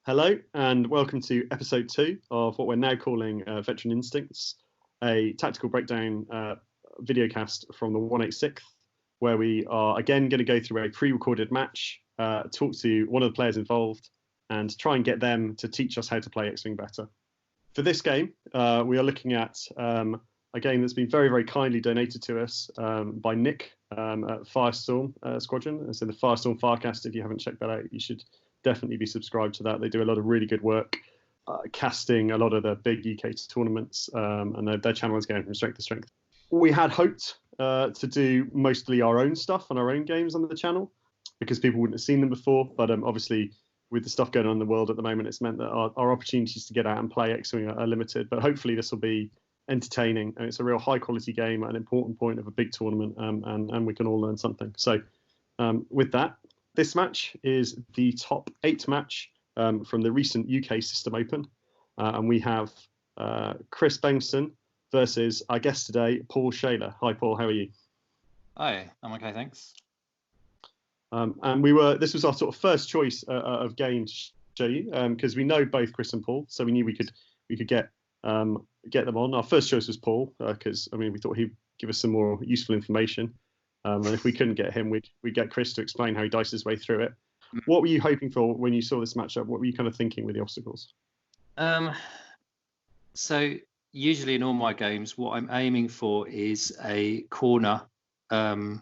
Hello and welcome to episode 2 of what we're now calling Veteran Instincts, a tactical breakdown videocast from the 186th, where we are again going to go through a pre-recorded match, talk to one of the players involved and try and get them to teach us how to play X-Wing better. For this game, we are looking at a game that's been very, very kindly donated to us by Nick at Firestorm Squadron. It's in the Firestorm Firecast. If you haven't checked that out, you should definitely be subscribed to that. They do a lot of really good work casting a lot of the big UK tournaments, and their channel is going from strength to strength. We had hoped to do mostly our own stuff and our own games on the channel because people wouldn't have seen them before, but obviously with the stuff going on in the world at the moment, it's meant that our opportunities to get out and play X-Wing are limited, but hopefully this will be entertaining, and it's a real high quality game at an important point of a big tournament, and we can all learn something. So with that, this match is the top 8 match from the recent UK System Open. And we have Kris Bengtsson versus our guest today, Paul Schaller. Hi, Paul. How are you? Hi, I'm okay, thanks. And this was our sort of first choice of game to show you, because we know both Kris and Paul, so we knew we could get them on. Our first choice was Paul, because we thought he'd give us some more useful information. And if we couldn't get him, we'd get Kris to explain how he diced his way through it. What were you hoping for when you saw this matchup? What were you kind of thinking with the obstacles? So usually in all my games, what I'm aiming for is a corner, an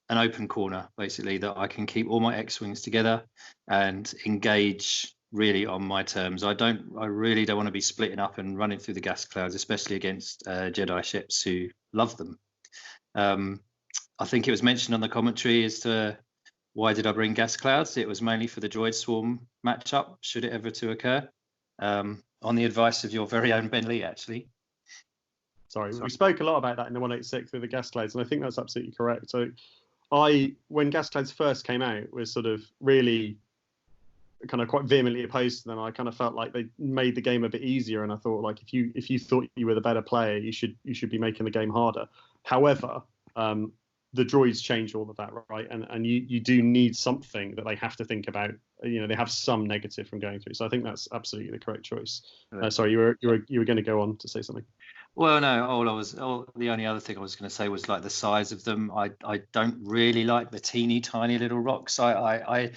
open corner, basically, that I can keep all my X-Wings together and engage really on my terms. I really don't want to be splitting up and running through the gas clouds, especially against Jedi ships who love them. I think it was mentioned on the commentary as to why did I bring gas clouds. It was mainly for the droid swarm matchup, should it ever to occur, on the advice of your very own Ben Lee, actually. Sorry, we spoke a lot about that in the 186 with the gas clouds, and I think that's absolutely correct. So when gas clouds first came out, was sort of really kind of quite vehemently opposed to them. I kind of felt like they made the game a bit easier, and I thought, like, if you thought you were the better player, you should be making the game harder. However, the droids change all of that, right? And you do need something that they have to think about. They have some negative from going through. So I think that's absolutely the correct choice. Sorry, you were going to go on to say something. Well, no. The only other thing I was going to say was like the size of them. I don't really like the teeny tiny little rocks. I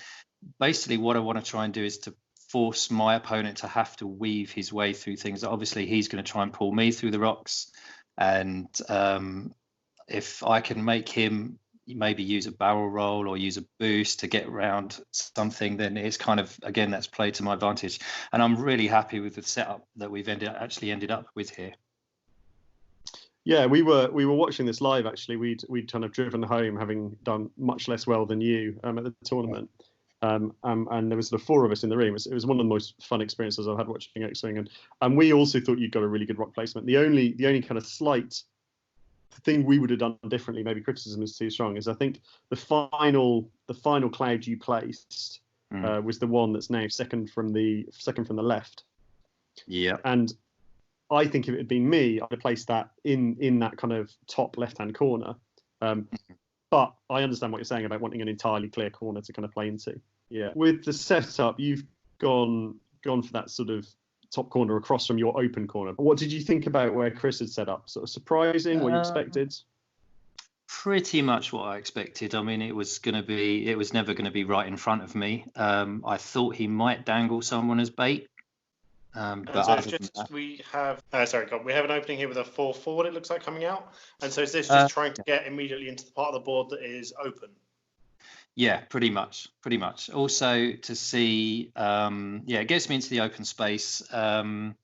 basically what I want to try and do is to force my opponent to have to weave his way through things. Obviously, he's going to try and pull me through the rocks, and if I can make him maybe use a barrel roll or use a boost to get around something, then it's kind of, again, that's played to my advantage. And I'm really happy with the setup that we've ended up with here. Yeah, we were watching this live, actually. We'd kind of driven home, having done much less well than you at the tournament. And there was sort of 4 of us in the room. It was one of the most fun experiences I've had watching X-Wing. And we also thought you'd got a really good rock placement. The only kind of slight thing we would have done differently, maybe criticism is too strong, is I think the final cloud you placed was the one that's now second from the left. Yeah. And I think if it had been me, I'd have placed that in that kind of top left-hand corner. But I understand what you're saying about wanting an entirely clear corner to kind of play into. Yeah. With the setup, you've gone for that sort of top corner across from your open corner. What did you think about where Kris had set up? Sort of surprising? What you expected? Pretty much what I expected. it was never going to be right in front of me. I thought he might dangle someone as bait. We have an opening here with a 4 forward, it looks like, coming out. And so is this just trying to get immediately into the part of the board that is open? Yeah, pretty much. Also to see, it gets me into the open space. What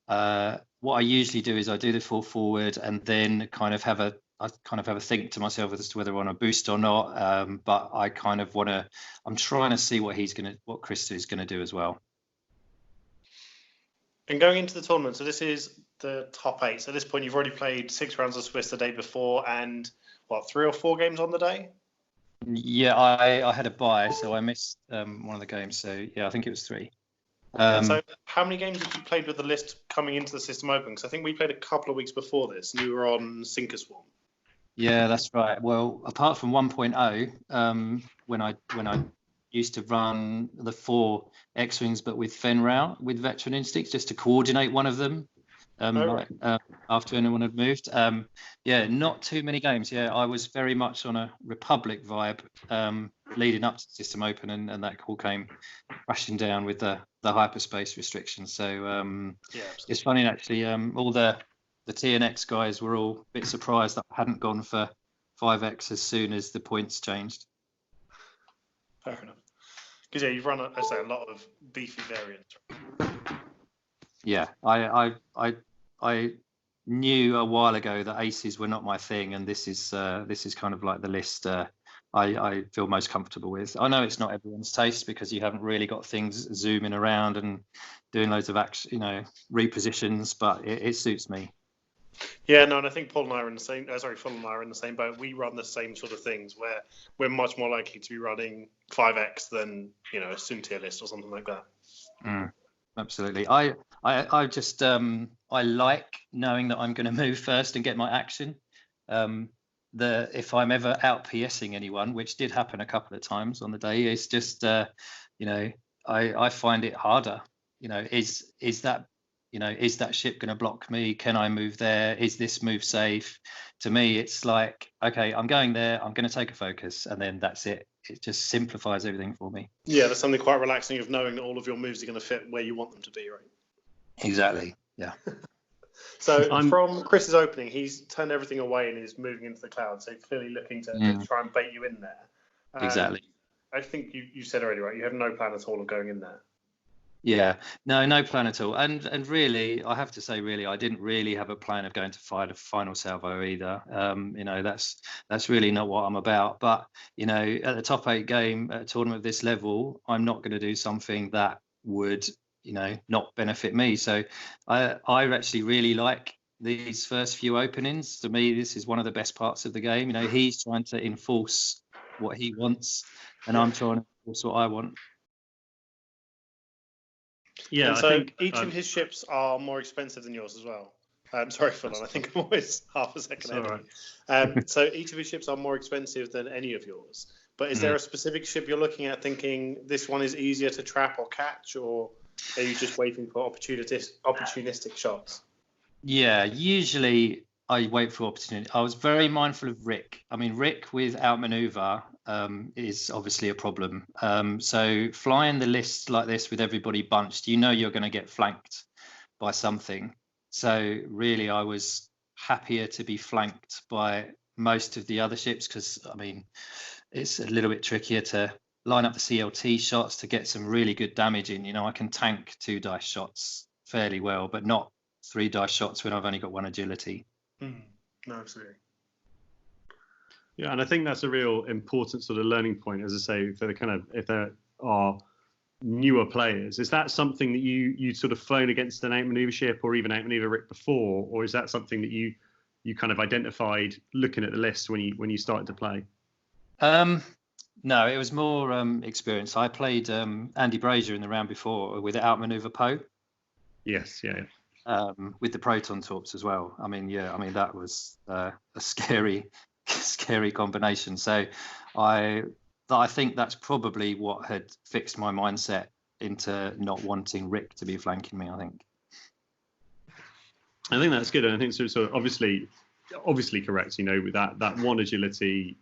I usually do is I do the 4 forward and then kind of have a think to myself as to whether I want to boost or not. But I'm trying to see what Kris is going to do as well. And going into the tournament, so this is the top 8. So at this point, you've already played 6 rounds of Swiss the day before, and 3 or 4 games on the day? Yeah, I had a bye, so I missed one of the games. So yeah, I think it was 3. So how many games have you played with the list coming into the System Open? Because I think we played a couple of weeks before this, and you were on Sinker Swarm. Yeah, that's right. Well, apart from 1.0, when I used to run the 4 X-wings, but with Fenrir with veteran instincts, just to coordinate one of them. After anyone had moved. Not too many games. I was very much on a Republic vibe leading up to System Open, and that all came crashing down with the hyperspace restrictions. So it's funny actually. All the TNX guys were all a bit surprised that I hadn't gone for 5X as soon as the points changed. Fair enough. Because you've run, I say, a lot of beefy variants. Yeah, I knew a while ago that aces were not my thing, and this is kind of like the list I feel most comfortable with. I know it's not everyone's taste because you haven't really got things zooming around and doing loads of action, repositions, but it suits me. Yeah, no, and I think Paul and I are in the same. Phil and I are in the same boat. We run the same sort of things where we're much more likely to be running 5X than a Soontir list or something like that. Absolutely. I just I like knowing that I'm going to move first and get my action. If I'm ever out PSing anyone, which did happen a couple of times on the day, it's just I find it harder. Is that ship going to block me? Can I move there? Is this move safe? To me, it's like, okay, I'm going there. I'm going to take a focus, and then that's it. It just simplifies everything for me. Yeah, there's something quite relaxing of knowing that all of your moves are going to fit where you want them to be, right? Exactly. Yeah. So from Chris's opening, he's turned everything away and is moving into the cloud. So clearly looking to try and bait you in there. Exactly. I think you said already, right? You have no plan at all of going in there. Yeah, no plan at all. And really, I have to say, I didn't really have a plan of going to fight a final salvo either. That's really not what I'm about. But at the top 8 game at a tournament of this level, I'm not going to do something that would not benefit me. So I actually really like these first few openings. To me, this is one of the best parts of the game. He's trying to enforce what he wants, and I'm trying to enforce what I want. Yeah, and so I think each of his ships are more expensive than yours as well. Sorry, Phil, I think I'm always half a second ahead of you. So each of his ships are more expensive than any of yours. But is there a specific ship you're looking at thinking this one is easier to trap or catch, or are you just waiting for opportunistic shots? Yeah, usually I wait for opportunity. I was very mindful of Ric. I mean, Ric with outmaneuver is obviously a problem. So flying the list like this with everybody bunched, you're going to get flanked by something. So really, I was happier to be flanked by most of the other ships because, I mean, it's a little bit trickier to line up the CLT shots to get some really good damage in. I can tank 2 dice shots fairly well, but not 3 dice shots when I've only got 1 agility. No, absolutely. Yeah, and I think that's a real important sort of learning point, as I say, if there are newer players. Is that something that you sort of flown against an outmaneuver ship or even outmaneuver Ric before, or is that something that you kind of identified looking at the list when you started to play? No, it was more experience. I played Andy Brazier in the round before with outmaneuver Poe. Yes, yeah. With the proton torps as well. I mean, that was a scary combination. So I think that's probably what had fixed my mindset into not wanting Ric to be flanking me. I think that's good, and I think so obviously correct. With that 1 agility,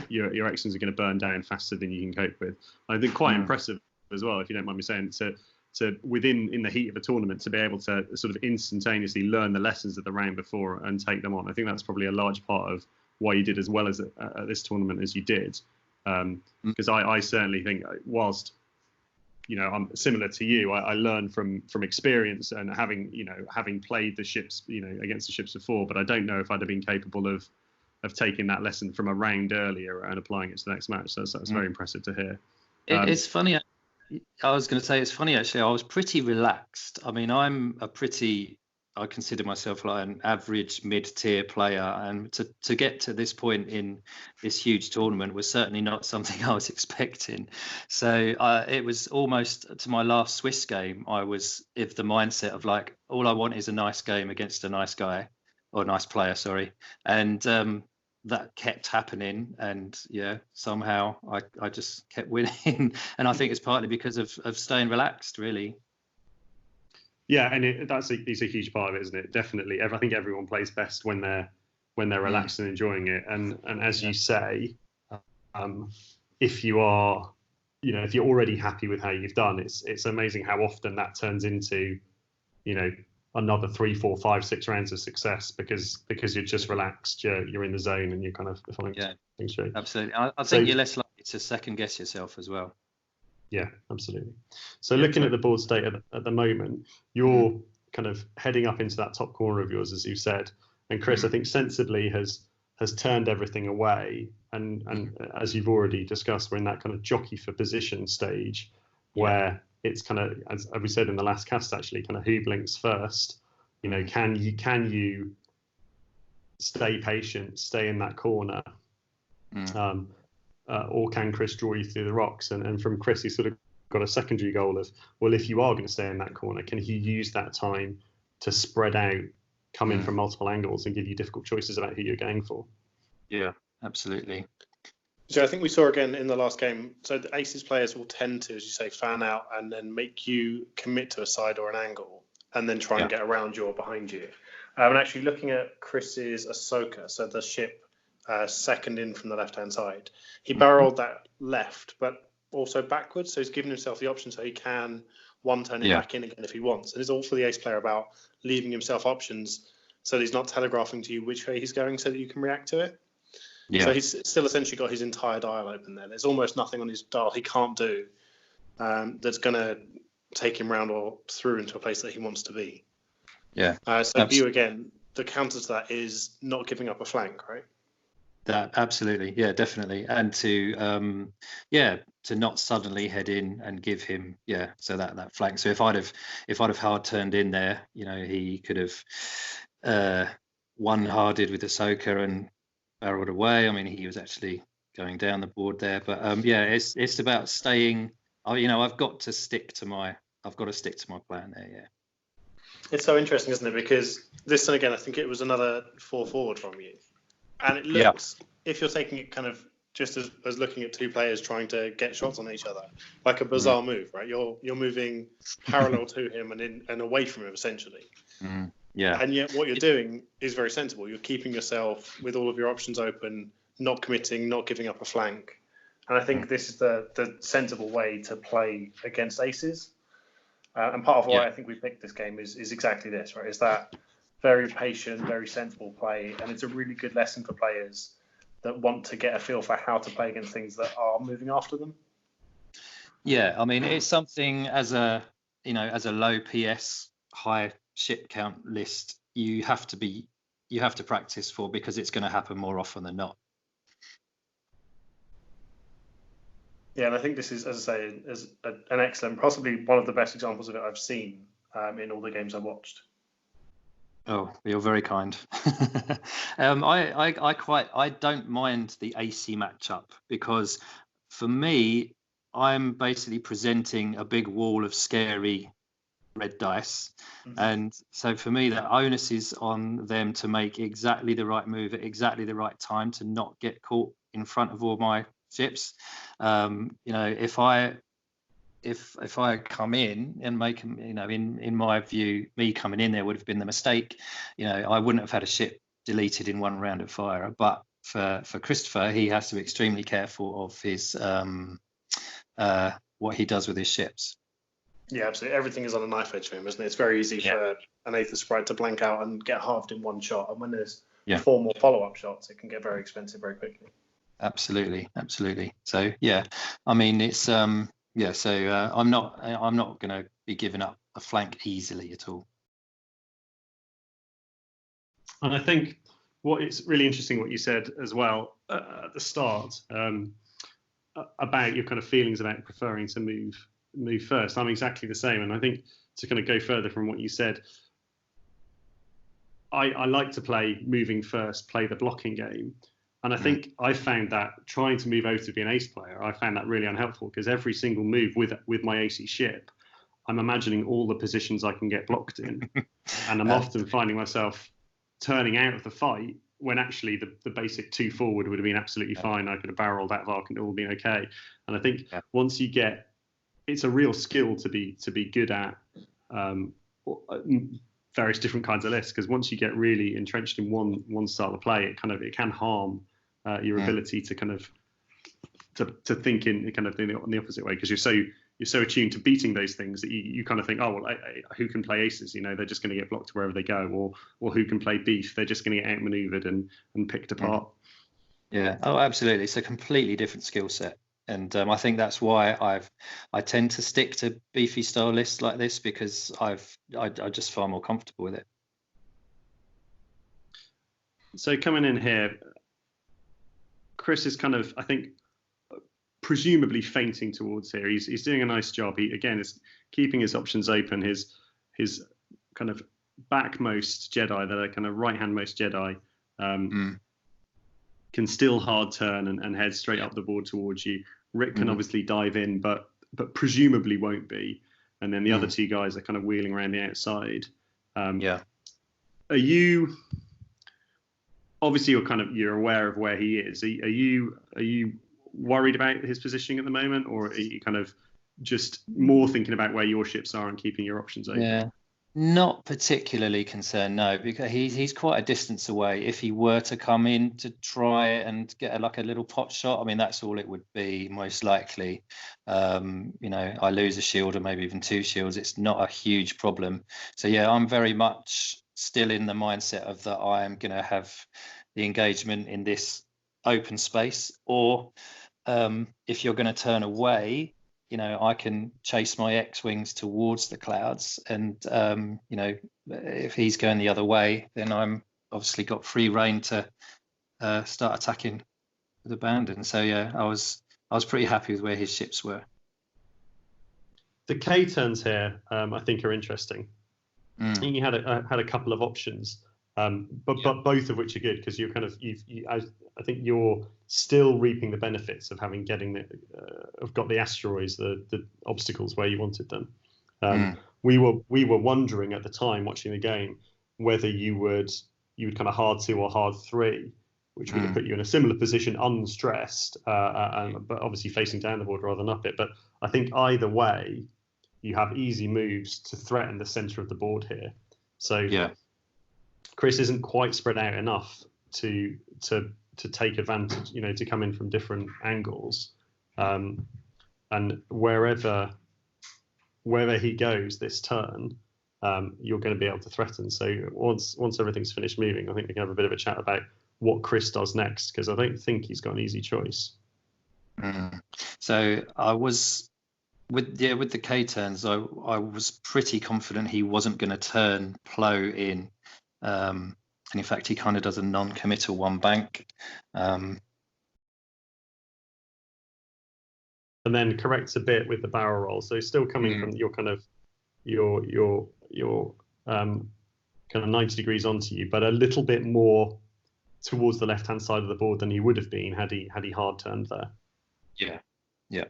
your X-wings are going to burn down faster than you can cope with. I think quite impressive as well, if you don't mind me saying, to within the heat of a tournament to be able to sort of instantaneously learn the lessons of the round before and take them on. I think that's probably a large part of why you did as well as at this tournament as you did, because I certainly think, whilst I'm similar to you, I learn from experience and having played the ships against the ships before, but I don't know if I'd have been capable of taking that lesson from a round earlier and applying it to the next match. So that's very impressive to hear. It's funny. I was going to say it's funny actually. I was pretty relaxed. I mean, I consider myself like an average mid-tier player, and to get to this point in this huge tournament was certainly not something I was expecting. So it was almost to my last Swiss game, I was of the mindset of like, all I want is a nice game against a nice guy, or a nice player, sorry. And that kept happening, and somehow I just kept winning. And I think it's partly because of staying relaxed, really. Yeah, and it's a huge part of it, isn't it? Definitely. I think everyone plays best when they're relaxed and enjoying it. And as you say, if you are, if you're already happy with how you've done, it's amazing how often that turns into, another 3, 4, 5, 6 rounds of success because you're just relaxed, you're in the zone, and you're kind of following things through. Absolutely. I think you're less likely to second guess yourself as well. Yeah, absolutely. So looking at the board state at the moment, you're kind of heading up into that top corner of yours, as you said. And Kris, I think sensibly has turned everything away. And as you've already discussed, we're in that kind of jockey for position stage where it's kind of, as we said in the last cast, actually, kind of who blinks first. Can you stay patient, stay in that corner? Or can Kris draw you through the rocks? And from Kris, he sort of got a secondary goal of, well, if you are going to stay in that corner, can he use that time to spread out, come in from multiple angles, and give you difficult choices about who you're going for? Yeah, absolutely. So I think we saw again in the last game, so the Aces players will tend to, as you say, fan out and then make you commit to a side or an angle and then try and get around you or behind you. And actually looking at Kris's Ahsoka, so the ship second in from the left-hand side, he barreled that left, but also backwards. So he's given himself the option so he can one turn it back in again if he wants. And it's all for the ace player about leaving himself options so that he's not telegraphing to you which way he's going so that you can react to it. Yeah. So he's still essentially got his entire dial open there. There's almost nothing on his dial he can't do that's going to take him round or through into a place that he wants to be. Yeah. So for you, again, the counter to that is not giving up a flank, right? That absolutely, yeah, definitely, and to not suddenly head in and give him so that flank. So if I'd have hard turned in there, he could have one-harded with Ahsoka and barreled away. I mean, he was actually going down the board there, but it's about staying. I've got to stick to my plan there. Yeah. It's so interesting, isn't it? Because this time again, I think it was another 4 forward from you. And it looks, if you're taking it kind of just as looking at two players trying to get shots on each other, like a bizarre move, right? You're moving parallel to him and away from him, essentially. Yeah. And yet what you're doing is very sensible. You're keeping yourself with all of your options open, not committing, not giving up a flank. And I think this is the sensible way to play against aces. And part of why I think we picked this game is exactly this, right? Is that very patient, very sensible play, and it's a really good lesson for players that want to get a feel for how to play against things that are moving after them. Yeah, I mean, it's something as a low PS, high ship count list, you have to practice for, because it's going to happen more often than not. Yeah, and I think this is, as I say, is an excellent, possibly one of the best examples of it I've seen in all the games I've watched. Oh, you're very kind. I don't mind the AC matchup, because for me, I'm basically presenting a big wall of scary red dice. And so for me, the onus is on them to make exactly the right move at exactly the right time to not get caught in front of all my ships. If I come in and make, in my view, me coming in there would have been the mistake. I wouldn't have had a ship deleted in one round of fire. But for Christopher, he has to be extremely careful of his what he does with his ships. Yeah, absolutely. Everything is on a knife edge for him, isn't it? It's very easy for an Aether Sprite to blank out and get halved in one shot. And when there's 4 more follow-up shots, it can get very expensive very quickly. Absolutely. So I mean, it's so I'm not going to be giving up a flank easily at all. And I think what it's really interesting what you said as well at the start about your kind of feelings about preferring to move first. I'm exactly the same, and I think to kind of go further from what you said, I like to play moving first, play the blocking game. And I think I found that trying to move out to be an ace player, I found that really unhelpful, because every single move with my AC ship, I'm imagining all the positions I can get blocked in. And I'm often finding myself turning out of the fight when actually the basic 2 forward would have been absolutely fine. I could have barreled that arc and it would have been okay. And I think once you get, it's a real skill to be good at various different kinds of lists, because once you get really entrenched in one style of play, it can harm your ability to kind of to think in kind of on the opposite way, because you're so attuned to beating those things that you kind of think, oh, well, who can play aces? You know, they're just going to get blocked wherever they go, or who can play beef? They're just going to get outmaneuvered and picked apart. Yeah, oh, absolutely. It's a completely different skill set. And I think that's why I tend to stick to beefy style lists like this, because I just far more comfortable with it. So coming in here, Kris is kind of, I think, presumably fainting towards here. He's doing a nice job. He again is keeping his options open. His kind of backmost Jedi, the kind of right-handmost Jedi, can still hard turn and head straight up the board towards you. Ric can obviously dive in, but presumably won't be. And then the other 2 guys are kind of wheeling around the outside. Are you? Obviously, you're aware of where he is. Are you worried about his positioning at the moment, or are you kind of just more thinking about where your ships are and keeping your options open? Yeah, not particularly concerned, no, because he's quite a distance away. If he were to come in to try and get a little pot shot, I mean, that's all it would be most likely. You know, I lose a shield or maybe even 2 shields. It's not a huge problem. So yeah, I'm very much still in the mindset of that I am going to have the engagement in this open space, or if you're going to turn away, you know, I can chase my X-wings towards the clouds, and you know, if he's going the other way, then I'm obviously got free reign to start attacking with abandon. So yeah, I was pretty happy with where his ships were. The K turns here, I think, are interesting. I think you had a couple of options, but both of which are good, because you're kind of I think you're still reaping the benefits of having got the asteroids, the obstacles where you wanted them. We were wondering at the time watching the game whether you would kind of hard 2 or hard 3, which would have put you in a similar position, unstressed, but obviously facing down the board rather than up it. But I think either way, you have easy moves to threaten the center of the board here. So Kris isn't quite spread out enough to take advantage, you know, to come in from different angles, and wherever he goes this turn, you're going to be able to threaten. So once everything's finished moving, I think we can have a bit of a chat about what Kris does next, because I don't think he's got an easy choice. So I was with the K turns, I was pretty confident he wasn't going to turn Plo in. And in fact, he kind of does a non-committal 1 bank. And then corrects a bit with the barrel roll. So still coming from your kind of your kind of 90 degrees onto you, but a little bit more towards the left-hand side of the board than he would have been had he hard turned there. Yeah.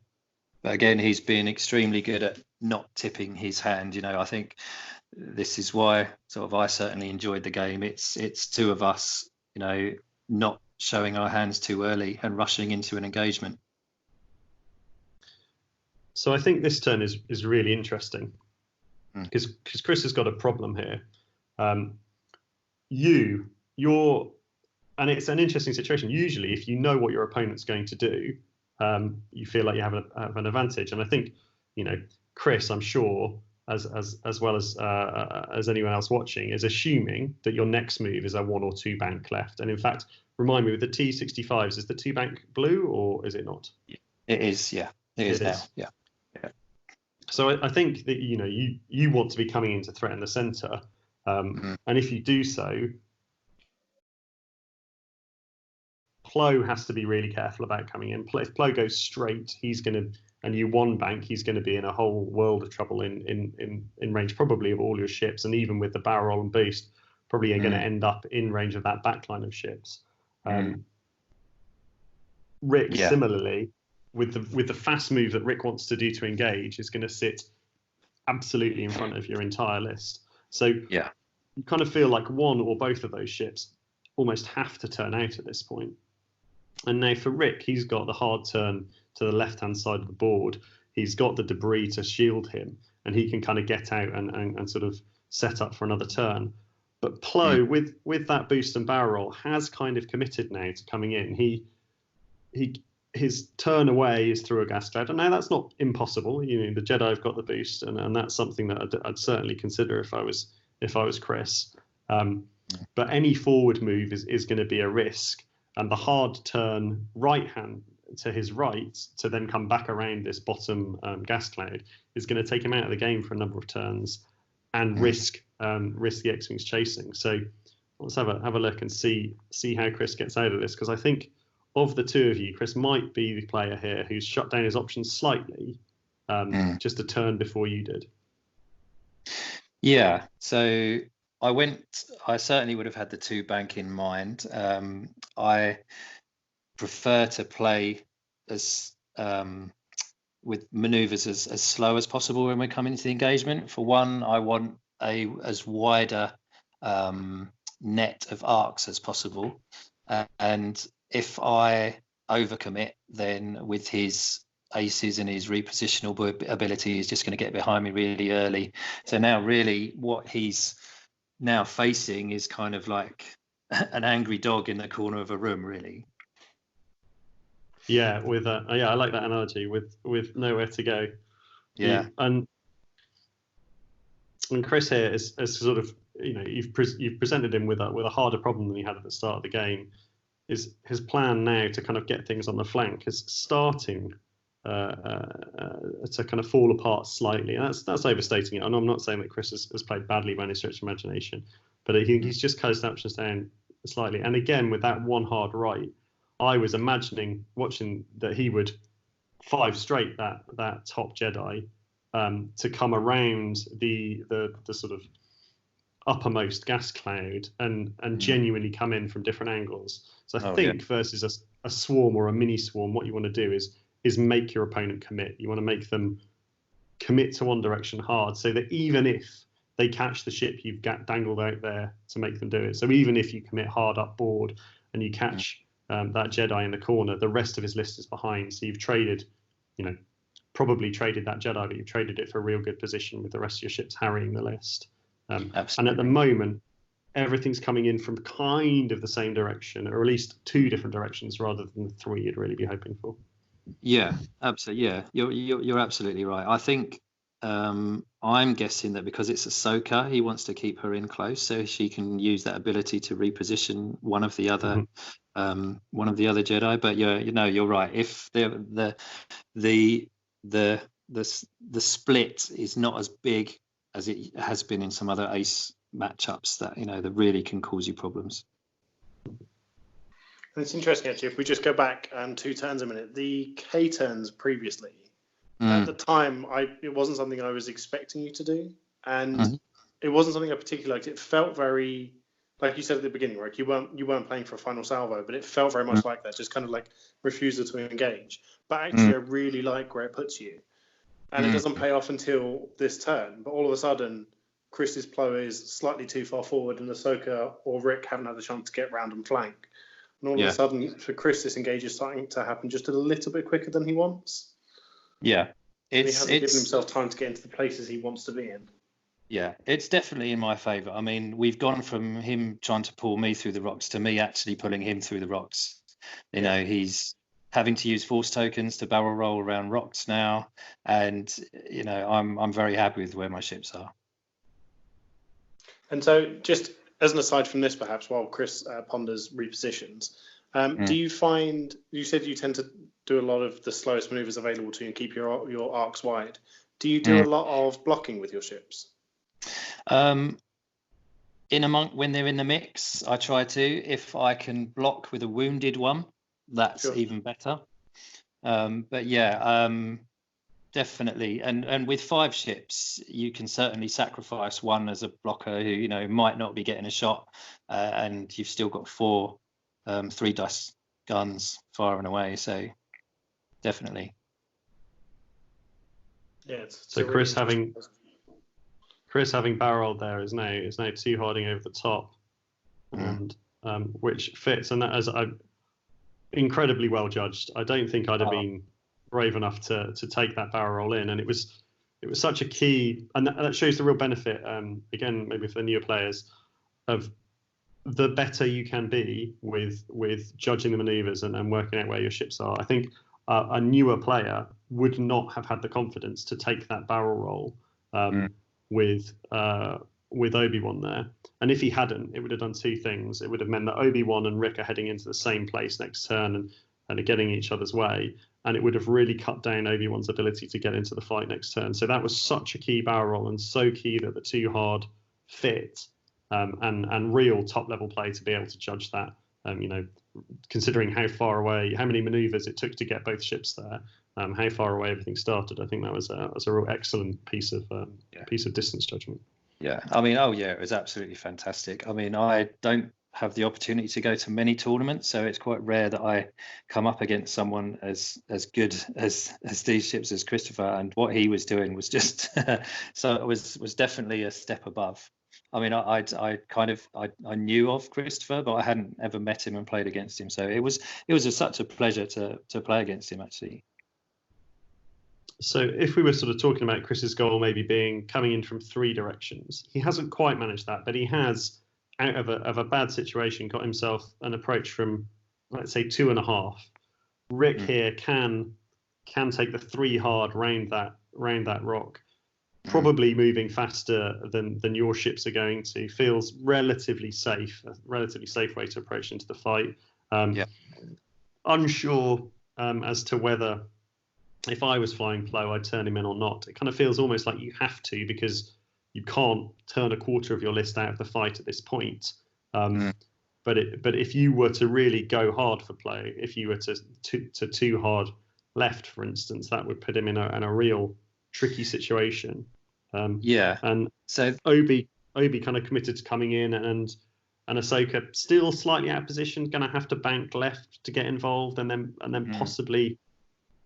But again, he's been extremely good at not tipping his hand. You know, I think this is why sort of I certainly enjoyed the game. It's 2 of us, you know, not showing our hands too early and rushing into an engagement. So I think this turn is really interesting, because Kris has got a problem here. You're, and it's an interesting situation. Usually, if you know what your opponent's going to do, you feel like you have an advantage. And I think, you know, Kris, I'm sure, as well as anyone else watching, is assuming that your next move is a 1 or 2 bank left. And in fact, remind me, with the T65s, is the 2 bank blue or is it not? It is, yeah. It is now, yeah. So I think that, you know, you want to be coming in to threaten the centre, and if you do so, Plo has to be really careful about coming in. If Plo goes straight, he's going to, and you 1 bank, he's going to be in a whole world of trouble in range, probably of all your ships, and even with the barrel roll and boost, probably are going to end up in range of that backline of ships. Ric, similarly, with the fast move that Ric wants to do to engage, is going to sit absolutely in front of your entire list. So you kind of feel like one or both of those ships almost have to turn out at this point. And now for Ric, he's got the hard turn to the left-hand side of the board. He's got the debris to shield him, and he can kind of get out and sort of set up for another turn. But Plo, with that boost and barrel roll, has kind of committed now to coming in. His turn away is through a gas cloud, and now that's not impossible. You know, the Jedi have got the boost, and that's something that I'd certainly consider if I was Kris. But any forward move is going to be a risk, and the hard turn right hand to his right to then come back around this bottom gas cloud is going to take him out of the game for a number of turns and risk the X-Wings chasing. So let's have a look and see how Kris gets out of this, because I think of the two of you, Kris might be the player here who's shut down his options slightly just a turn before you did. Yeah, so I certainly would have had the 2 bank in mind. I prefer to play as with maneuvers as slow as possible when we're coming into the engagement. For one, I want as wider net of arcs as possible, and if I overcommit, then with his aces and his repositional ability, he's just going to get behind me really early. So now really what he's now facing is kind of like an angry dog in the corner of a room, really. Yeah, I like that analogy with nowhere to go. Yeah, and Kris here is sort of, you know, you've presented him with a harder problem than he had at the start of the game. Is his plan now to kind of get things on the flank is starting to kind of fall apart slightly, and that's overstating it. And I'm not saying that Kris has played badly by any stretch of imagination, but I think he's just closed options down slightly. And again, with that one hard right, I was watching that he would 5 straight that top Jedi to come around the sort of uppermost gas cloud and genuinely come in from different angles. So I think versus a swarm or a mini swarm, what you want to do is make your opponent commit. You want to make them commit to one direction hard, so that even if they catch the ship you've dangled out there to make them do it. So even if you commit hard up board and you catch that Jedi in the corner, the rest of his list is behind. So you've traded, probably traded that Jedi, but you've traded it for a real good position with the rest of your ships harrying the list. And at the moment, everything's coming in from kind of the same direction, or at least 2 different directions rather than the 3 you'd really be hoping for. Yeah, absolutely. Yeah, you're absolutely right. I think I'm guessing that because it's Ahsoka, he wants to keep her in close so she can use that ability to reposition one of the other Jedi. But you're right. If the split is not as big as it has been in some other ace matchups, that really can cause you problems. And it's interesting, actually, if we just go back 2 turns a minute, the K turns previously, at the time, it wasn't something I was expecting you to do, and it wasn't something I particularly liked. It felt very, like you said at the beginning, right? You weren't playing for a final salvo, but it felt very much like that, just kind of like refusal to engage. But actually, I really like where it puts you, and it doesn't pay off until this turn. But all of a sudden, Kris's Plo is slightly too far forward, and Ahsoka or Ric haven't had the chance to get round and flank. And all of a sudden, for Kris, this engage is starting to happen just a little bit quicker than he wants. Yeah, he hasn't given himself time to get into the places he wants to be in. Yeah, it's definitely in my favour. I mean, we've gone from him trying to pull me through the rocks to me actually pulling him through the rocks. He's having to use force tokens to barrel roll around rocks now, and I'm very happy with where my ships are. And so, just as an aside from this, perhaps while Kris ponders repositions, do you find, you said you tend to do a lot of the slowest maneuvers available to you and keep your arcs wide. Do you do a lot of blocking with your ships? When they're in the mix, I try to. If I can block with a wounded one, that's even better. But yeah, definitely. And with 5 ships, you can certainly sacrifice one as a blocker who might not be getting a shot, and you've still got 4 3-dice guns firing away. So definitely. Yeah. So Kris having barreled there is now 2 harding over the top, and which fits, and that as incredibly well judged. I don't think I'd have been brave enough to take that barrel roll in, and it was such a key, and that shows the real benefit. Again, maybe for the newer players, of the better you can be with judging the manoeuvres and working out where your ships are. I think a newer player would not have had the confidence to take that barrel roll with Obi-Wan there. And if he hadn't, it would have done two things. It would have meant that Obi-Wan and Ric are heading into the same place next turn and are getting each other's way. And it would have really cut down Obi-Wan's ability to get into the fight next turn. So that was such a key barrel roll, and so key that the two hard fit and real top level play to be able to judge that. Considering how far away, how many manoeuvres it took to get both ships there, how far away everything started, I think that was a real excellent piece of distance judgment. Yeah, I mean, it was absolutely fantastic. I mean, I don't have the opportunity to go to many tournaments, so it's quite rare that I come up against someone as good as these ships as Christopher, and what he was doing was just so it was definitely a step above. I mean, I knew of Christopher, but I hadn't ever met him and played against him, so it was such a pleasure to play against him, actually. So if we were sort of talking about Chris's goal maybe being coming in from three directions, he hasn't quite managed that, but he has, out of a bad situation, got himself an approach from, let's say, 2.5. Ric here can take the 3 hard round that rock, probably moving faster than your ships are going to. Feels relatively safe, a relatively safe way to approach into the fight. Unsure as to whether, if I was flying Plo, I'd turn him in or not. It kind of feels almost like you have to, because you can't turn a quarter of your list out of the fight at this point. But if you were to really go hard for Plo, if you were to too hard left, for instance, that would put him in a real tricky situation. And so Obi kind of committed to coming in, and Ahsoka still slightly out of position, going to have to bank left to get involved, and then possibly,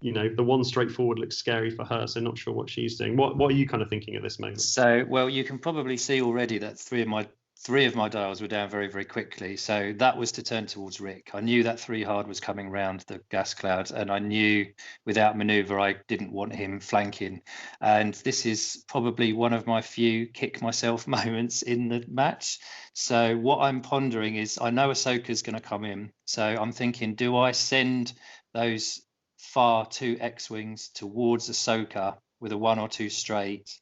the one straight forward looks scary for her, so not sure what she's doing. What are you kind of thinking at this moment? So, well, you can probably see already that three of my dials were down very, very quickly. So that was to turn towards Ric. I knew that 3 hard was coming round the gas cloud, and I knew without manoeuvre I didn't want him flanking. And this is probably one of my few kick myself moments in the match. So what I'm pondering is, I know Ahsoka's going to come in. So I'm thinking, do I send those far 2 X-wings towards Ahsoka with a 1 or 2 straight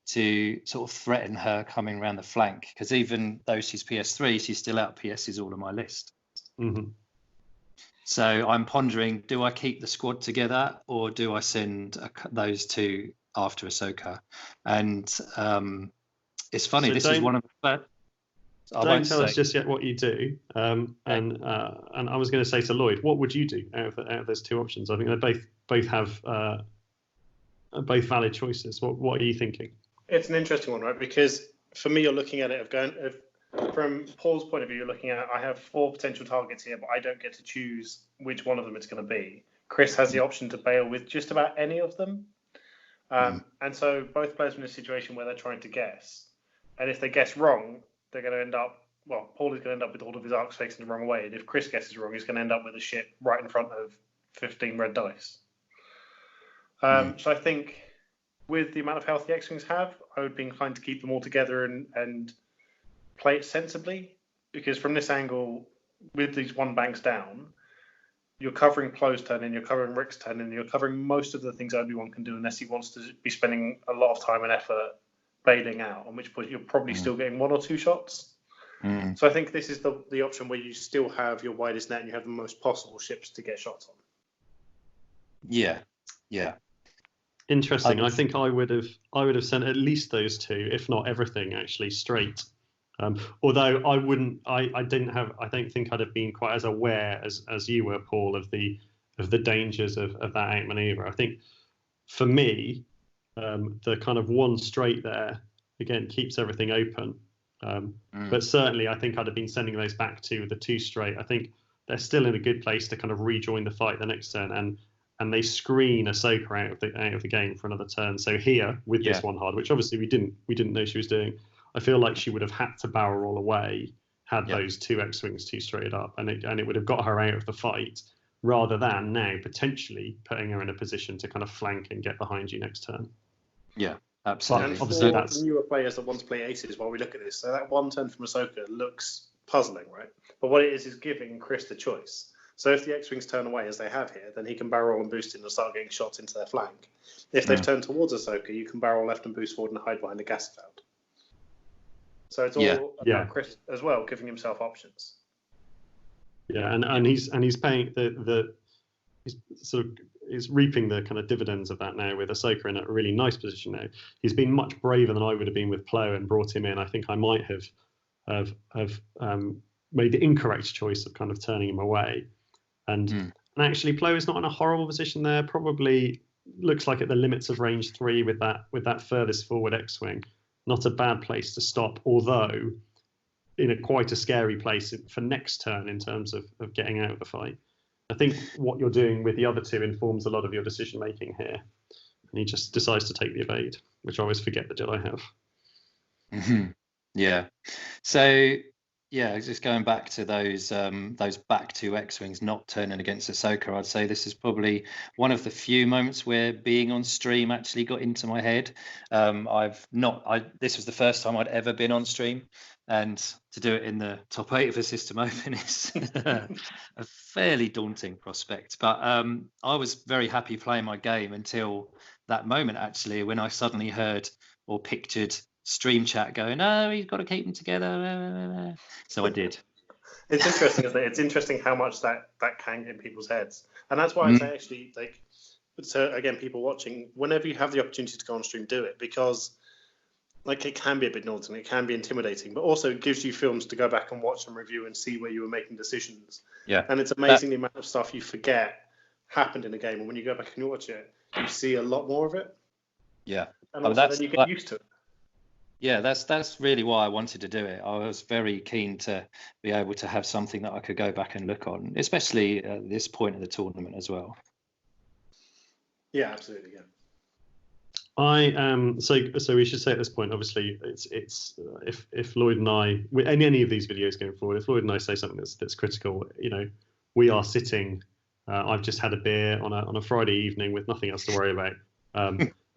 to sort of threaten her coming around the flank? Because even though she's PS3, she's still out PSs all of my list. So I'm pondering, do I keep the squad together, or do I send those 2 after Ahsoka? And it's funny, so this is one of the... Don't tell us just yet what you do. And I was going to say to Lloyd, what would you do out of those 2 options? I think they both have both valid choices. What are you thinking? It's an interesting one, right? Because for me, you're looking at it from Paul's point of view, you're looking at, I have 4 potential targets here, but I don't get to choose which one of them it's going to be. Chris has the option to bail with just about any of them. And so both players are in a situation where they're trying to guess. And if they guess wrong, they're going to end up, Paul is going to end up with all of his arcs facing the wrong way. And if Chris guesses wrong, he's going to end up with a ship right in front of 15 red dice. So I think with the amount of health the X-Wings have, I would be inclined to keep them all together and play it sensibly. Because from this angle, with these 1 banks down, you're covering Plo's turn and you're covering Ric's turn and you're covering most of the things Obi-Wan can do, unless he wants to be spending a lot of time and effort bailing out, on which point you're probably still getting 1 or 2 shots. So I think this is the option where you still have your widest net and you have the most possible ships to get shots on. Yeah. Interesting. I think I would have sent at least those 2, if not everything, actually straight. Although I don't think I'd have been quite as aware as you were, Paul, of the dangers of that outmaneuver. I think for me, the kind of 1 straight there again keeps everything open. But certainly I think I'd have been sending those back to the 2 straight. I think they're still in a good place to kind of rejoin the fight the next turn, and they screen Ahsoka out of the game for another turn. So here with this 1 hard, which obviously we didn't know she was doing, I feel like she would have had to barrel roll away had those 2 X-wings 2 straight up, and it would have got her out of the fight, rather than now potentially putting her in a position to kind of flank and get behind you next turn. Yeah, absolutely. And obviously, that's newer players that want to play aces while we look at this. So that 1 turn from Ahsoka looks puzzling, right? But what it is giving Kris the choice. So if the X-wings turn away as they have here, then he can barrel and boost in and start getting shots into their flank. If they've turned towards Ahsoka, you can barrel left and boost forward and hide behind the gas cloud. So it's all about Kris as well, giving himself options. Yeah, and he's paying he's reaping the kind of dividends of that now with Ahsoka in a really nice position now. He's been much braver than I would have been with Plo and brought him in. I think I might have made the incorrect choice of kind of turning him away. And actually, Plo is not in a horrible position there. Probably looks like at the limits of range 3 with that furthest forward X-wing. Not a bad place to stop, although in quite a scary place for next turn in terms of getting out of the fight. I think what you're doing with the other 2 informs a lot of your decision making here. And he just decides to take the evade, which I always forget the Jedi have. Mm-hmm. Yeah. So just going back to those back 2 X-wings not turning against Ahsoka, I'd say this is probably one of the few moments where being on stream actually got into my head. This was the first time I'd ever been on stream, and to do it in the top 8 of a system open is a fairly daunting prospect. But I was very happy playing my game until that moment, actually, when I suddenly heard or pictured stream chat going, "Oh, you've got to keep them together." So I did. It's interesting, isn't it? It's interesting how much that can get in people's heads, and that's why I say actually, like, so again, people watching, whenever you have the opportunity to go on stream, do it, because like it can be a bit daunting, it can be intimidating, but also it gives you films to go back and watch and review and see where you were making decisions. Yeah, and it's amazing the amount of stuff you forget happened in a game, and when you go back and you watch it, you see a lot more of it. Yeah, and also then you get used to it. Yeah, that's really why I wanted to do it. I was very keen to be able to have something that I could go back and look on, especially at this point of the tournament as well. Yeah, absolutely. Yeah. So we should say at this point, obviously, it's if Lloyd and I, in any of these videos going forward, if Lloyd and I say something that's critical, we are sitting. I've just had a beer on a Friday evening with nothing else to worry about.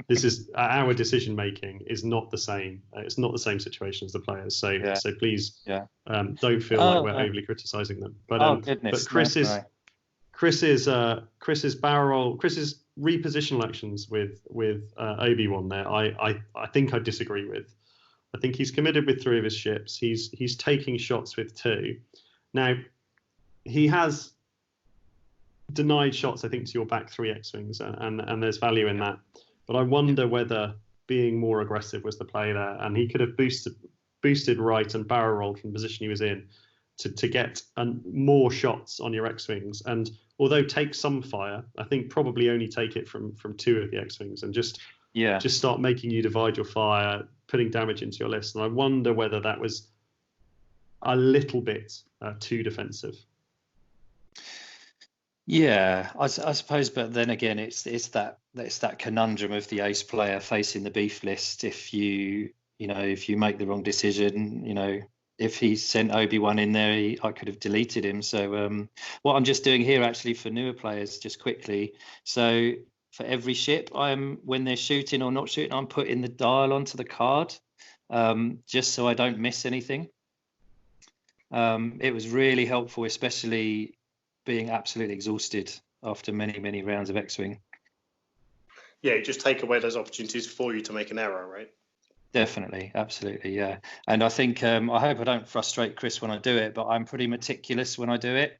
This is our decision making is not the same. It's not the same situation as the players. So please don't feel like we're overly criticising them. But Chris's repositional actions with Obi-Wan there, I think I disagree with. I think he's committed with 3 of his ships. He's taking shots with 2. Now he has denied shots, I think, to your back 3 X-wings, and there's value in that. But I wonder whether being more aggressive was the play there, and he could have boosted right and barrel rolled from the position he was in to get more shots on your X-wings. And although take some fire, I think probably only take it from 2 of the X-wings and just start making you divide your fire, putting damage into your list. And I wonder whether that was a little bit too defensive. Yeah, I suppose, but then again, it's that conundrum of the ace player facing the beef list. If you make the wrong decision, if he sent Obi-Wan in there, I could have deleted him. So what I'm just doing here, actually, for newer players, just quickly. So for every ship, when they're shooting or not shooting, I'm putting the dial onto the card, just so I don't miss anything. It was really helpful, especially being absolutely exhausted after many, many rounds of X-Wing. Yeah, just take away those opportunities for you to make an error, right? Definitely, absolutely, yeah. And I think I hope I don't frustrate Kris when I do it, but I'm pretty meticulous when I do it.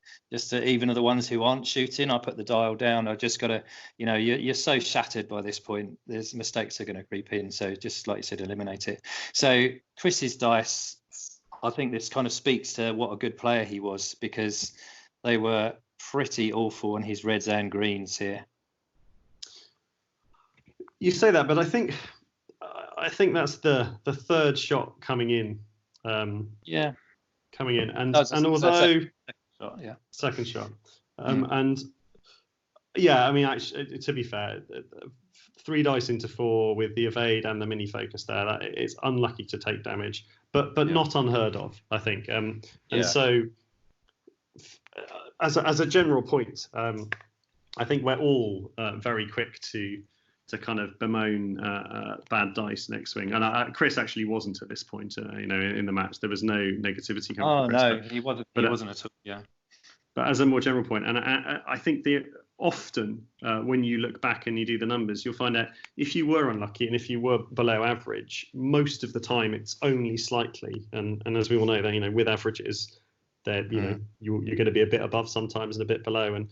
Even of the ones who aren't shooting, I put the dial down. I just got to, you're so shattered by this point. There's mistakes are going to creep in. So just like you said, eliminate it. So Kris's dice, I think this kind of speaks to what a good player he was, because they were pretty awful on his reds and greens here. You say that, but I think that's the 3rd shot coming in. Coming in, and although second shot, and yeah, I mean, actually, to be fair, 3 dice into 4 with the evade and the mini focus there. That it's unlucky to take damage, but not unheard of, I think. And so, as a general point, I think we're all very quick to kind of bemoan bad dice in X-Wing, and Kris actually wasn't at this point. In the match, there was no negativity coming from Kris. No, he wasn't. He wasn't at all. Yeah. But as a more general point, and I think often when you look back and you do the numbers, you'll find out if you were unlucky and if you were below average, most of the time it's only slightly. And as we all know, that with averages, that you're going to be a bit above sometimes and a bit below. And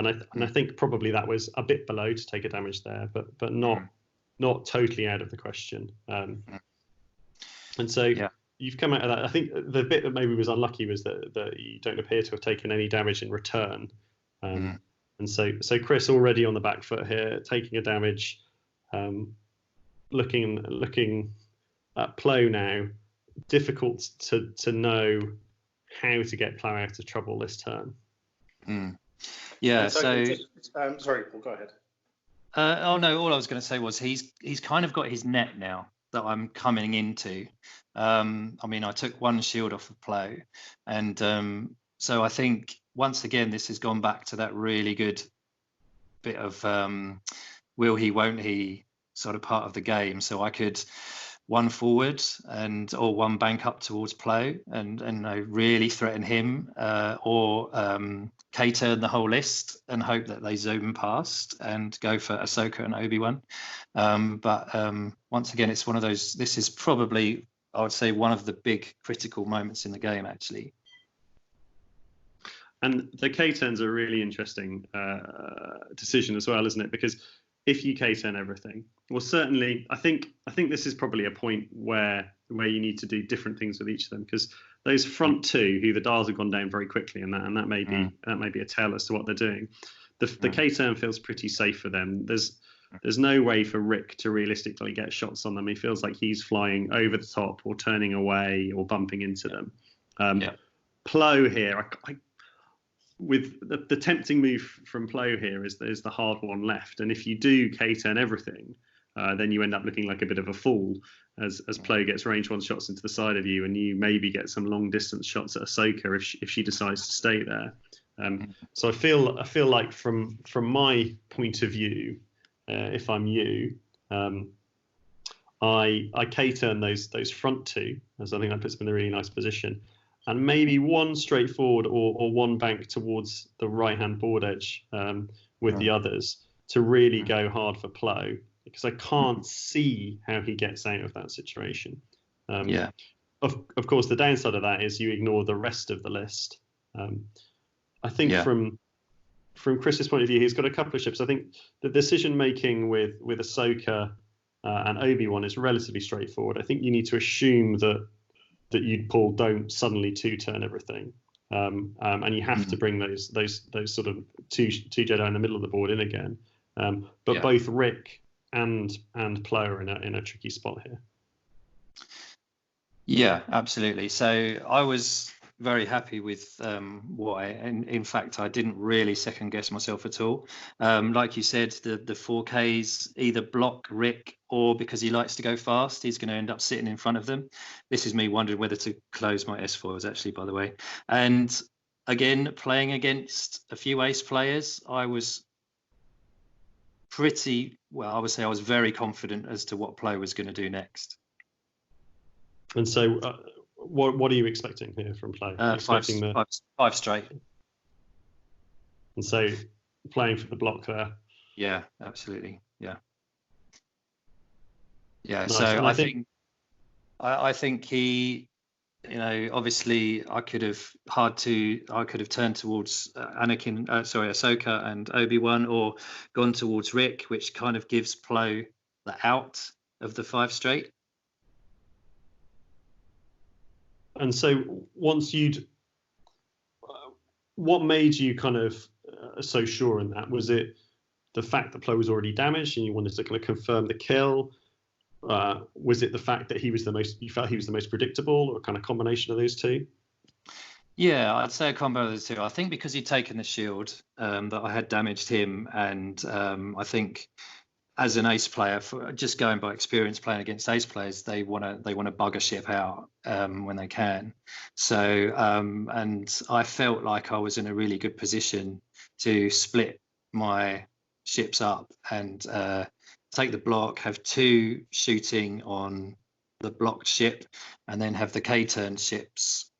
I think probably that was a bit below to take a damage there, but not totally out of the question. And so. Yeah. You've come out of that. I think the bit that maybe was unlucky was that you don't appear to have taken any damage in return. And so Kris already on the back foot here, taking a damage, looking at Plo now. Difficult to know how to get Plo out of trouble this turn. Yeah. Sorry, Paul, go ahead. No, all I was going to say was he's kind of got his net now that I'm coming into. I took 1 shield off of Plo, and so I think once again this has gone back to that really good bit of will he, won't he sort of part of the game. So I could 1 forward or 1 bank up towards Plo and really threaten him, or K-turn the whole list and hope that they zoom past and go for Ahsoka and Obi-Wan. But once again, it's one of those. This is probably, I would say, one of the big critical moments in the game, actually. And the K-turns are a really interesting decision as well, isn't it? Because if you K-turn everything, well, certainly, I think this is probably a point where you need to do different things with each of them, because those front 2, who the dials have gone down very quickly, and that may be a tell as to what they're doing. The K-turn feels pretty safe for them. There's no way for Ric to realistically get shots on them. He feels like he's flying over the top or turning away or bumping into them. Plo here, with the tempting move from Plo here is the hard one left. And if you do K-turn everything, then you end up looking like a bit of a fool as Plo gets range 1 shots into the side of you, and you maybe get some long distance shots at Ahsoka if she decides to stay there. So I feel like from my point of view, if I'm you, I K-turn those front 2, as I think that puts them in a really nice position, and maybe 1 straightforward or 1 bank towards the right-hand board edge with the others to really go hard for Plo, because I can't see how he gets out of that situation. Of course, the downside of that is you ignore the rest of the list. I think from Kris's point of view, he's got a couple of ships. I think the decision making with Ahsoka and Obi-Wan is relatively straightforward. I think you need to assume that you, Paul, don't suddenly 2-turn everything, and you have to bring those sort of two Jedi in the middle of the board in again. But both Ric and Plo are in a tricky spot here. Yeah, absolutely. So I was very happy with what in fact I didn't really second guess myself at all. Like you said, the 4Ks either block Ric, or because he likes to go fast, he's going to end up sitting in front of them. This is me wondering whether to close my S4s, actually, by the way. And again, playing against a few ace players, I was pretty, well, I would say I was very confident as to what Plo was going to do next. And so what are you expecting here from Plo? 5 straight. And so playing for the block there. Yeah, absolutely. Yeah. Nice. So I think he, obviously I could have turned towards Ahsoka and Obi-Wan, or gone towards Ric, which kind of gives Plo the out of the 5 straight. And so once what made you kind of so sure in that? Was it the fact that Plo was already damaged and you wanted to kind of confirm the kill? Was it the fact that you felt he was the most predictable, or a kind of combination of those two? Yeah, I'd say a combo of the two. I think because he'd taken the shield, that I had damaged him, and I think as an ace player, for just going by experience playing against ace players, they want to bug a ship out when they can. So and I felt like I was in a really good position to split my ships up and take the block, have 2 shooting on the blocked ship, and then have the K-turn ships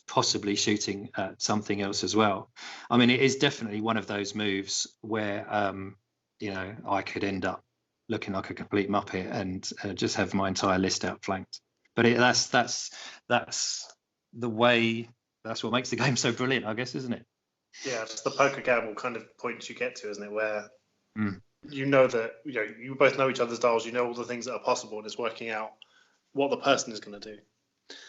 possibly shooting at something else as well. I mean, it is definitely one of those moves where I could end up looking like a complete muppet and just have my entire list outflanked. But that's the way. That's what makes the game so brilliant, I guess, isn't it? Yeah, it's the poker gamble kind of points you get to, isn't it? Where you know that you both know each other's dials, you know all the things that are possible, and it's working out what the person is going to do.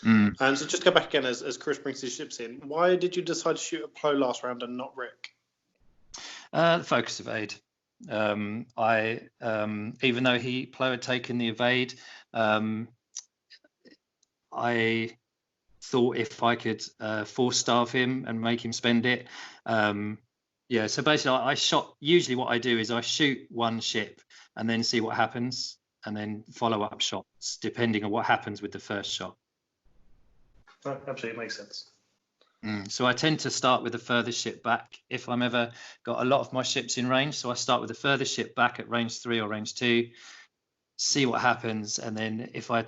And so just go back again as Kris brings his ships in. Why did you decide to shoot at Plo last round and not Ric? The focus evade. Even though Plo had taken the evade, I thought if I could force starve him and make him spend it. So basically I shot. Usually what I do is I shoot one ship and then see what happens, and then follow up shots depending on what happens with the first shot. That absolutely makes sense. So I tend to start with the furthest ship back if I'm ever got a lot of my ships in range. So I start with the furthest ship back at range 3 or range 2, see what happens, and then if I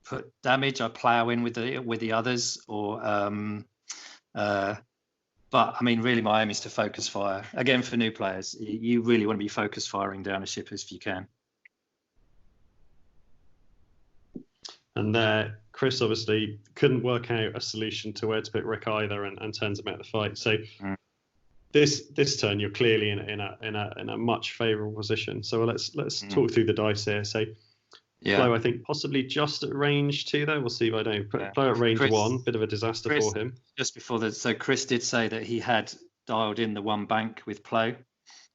put damage, I plow in with the others. But I mean, really, my aim is to focus fire. Again, for new players, you really want to be focus firing down a ship if you can. And Kris obviously couldn't work out a solution to where to put Ric either, and turns him out of the fight. So this turn, you're clearly in a much favourable position. So let's talk through the dice here. So Plo, I think possibly just at range 2 though. We'll see if I don't put Plo at range 1. Bit of a disaster for him. Just before so Kris did say that he had dialed in the 1 bank with Plo,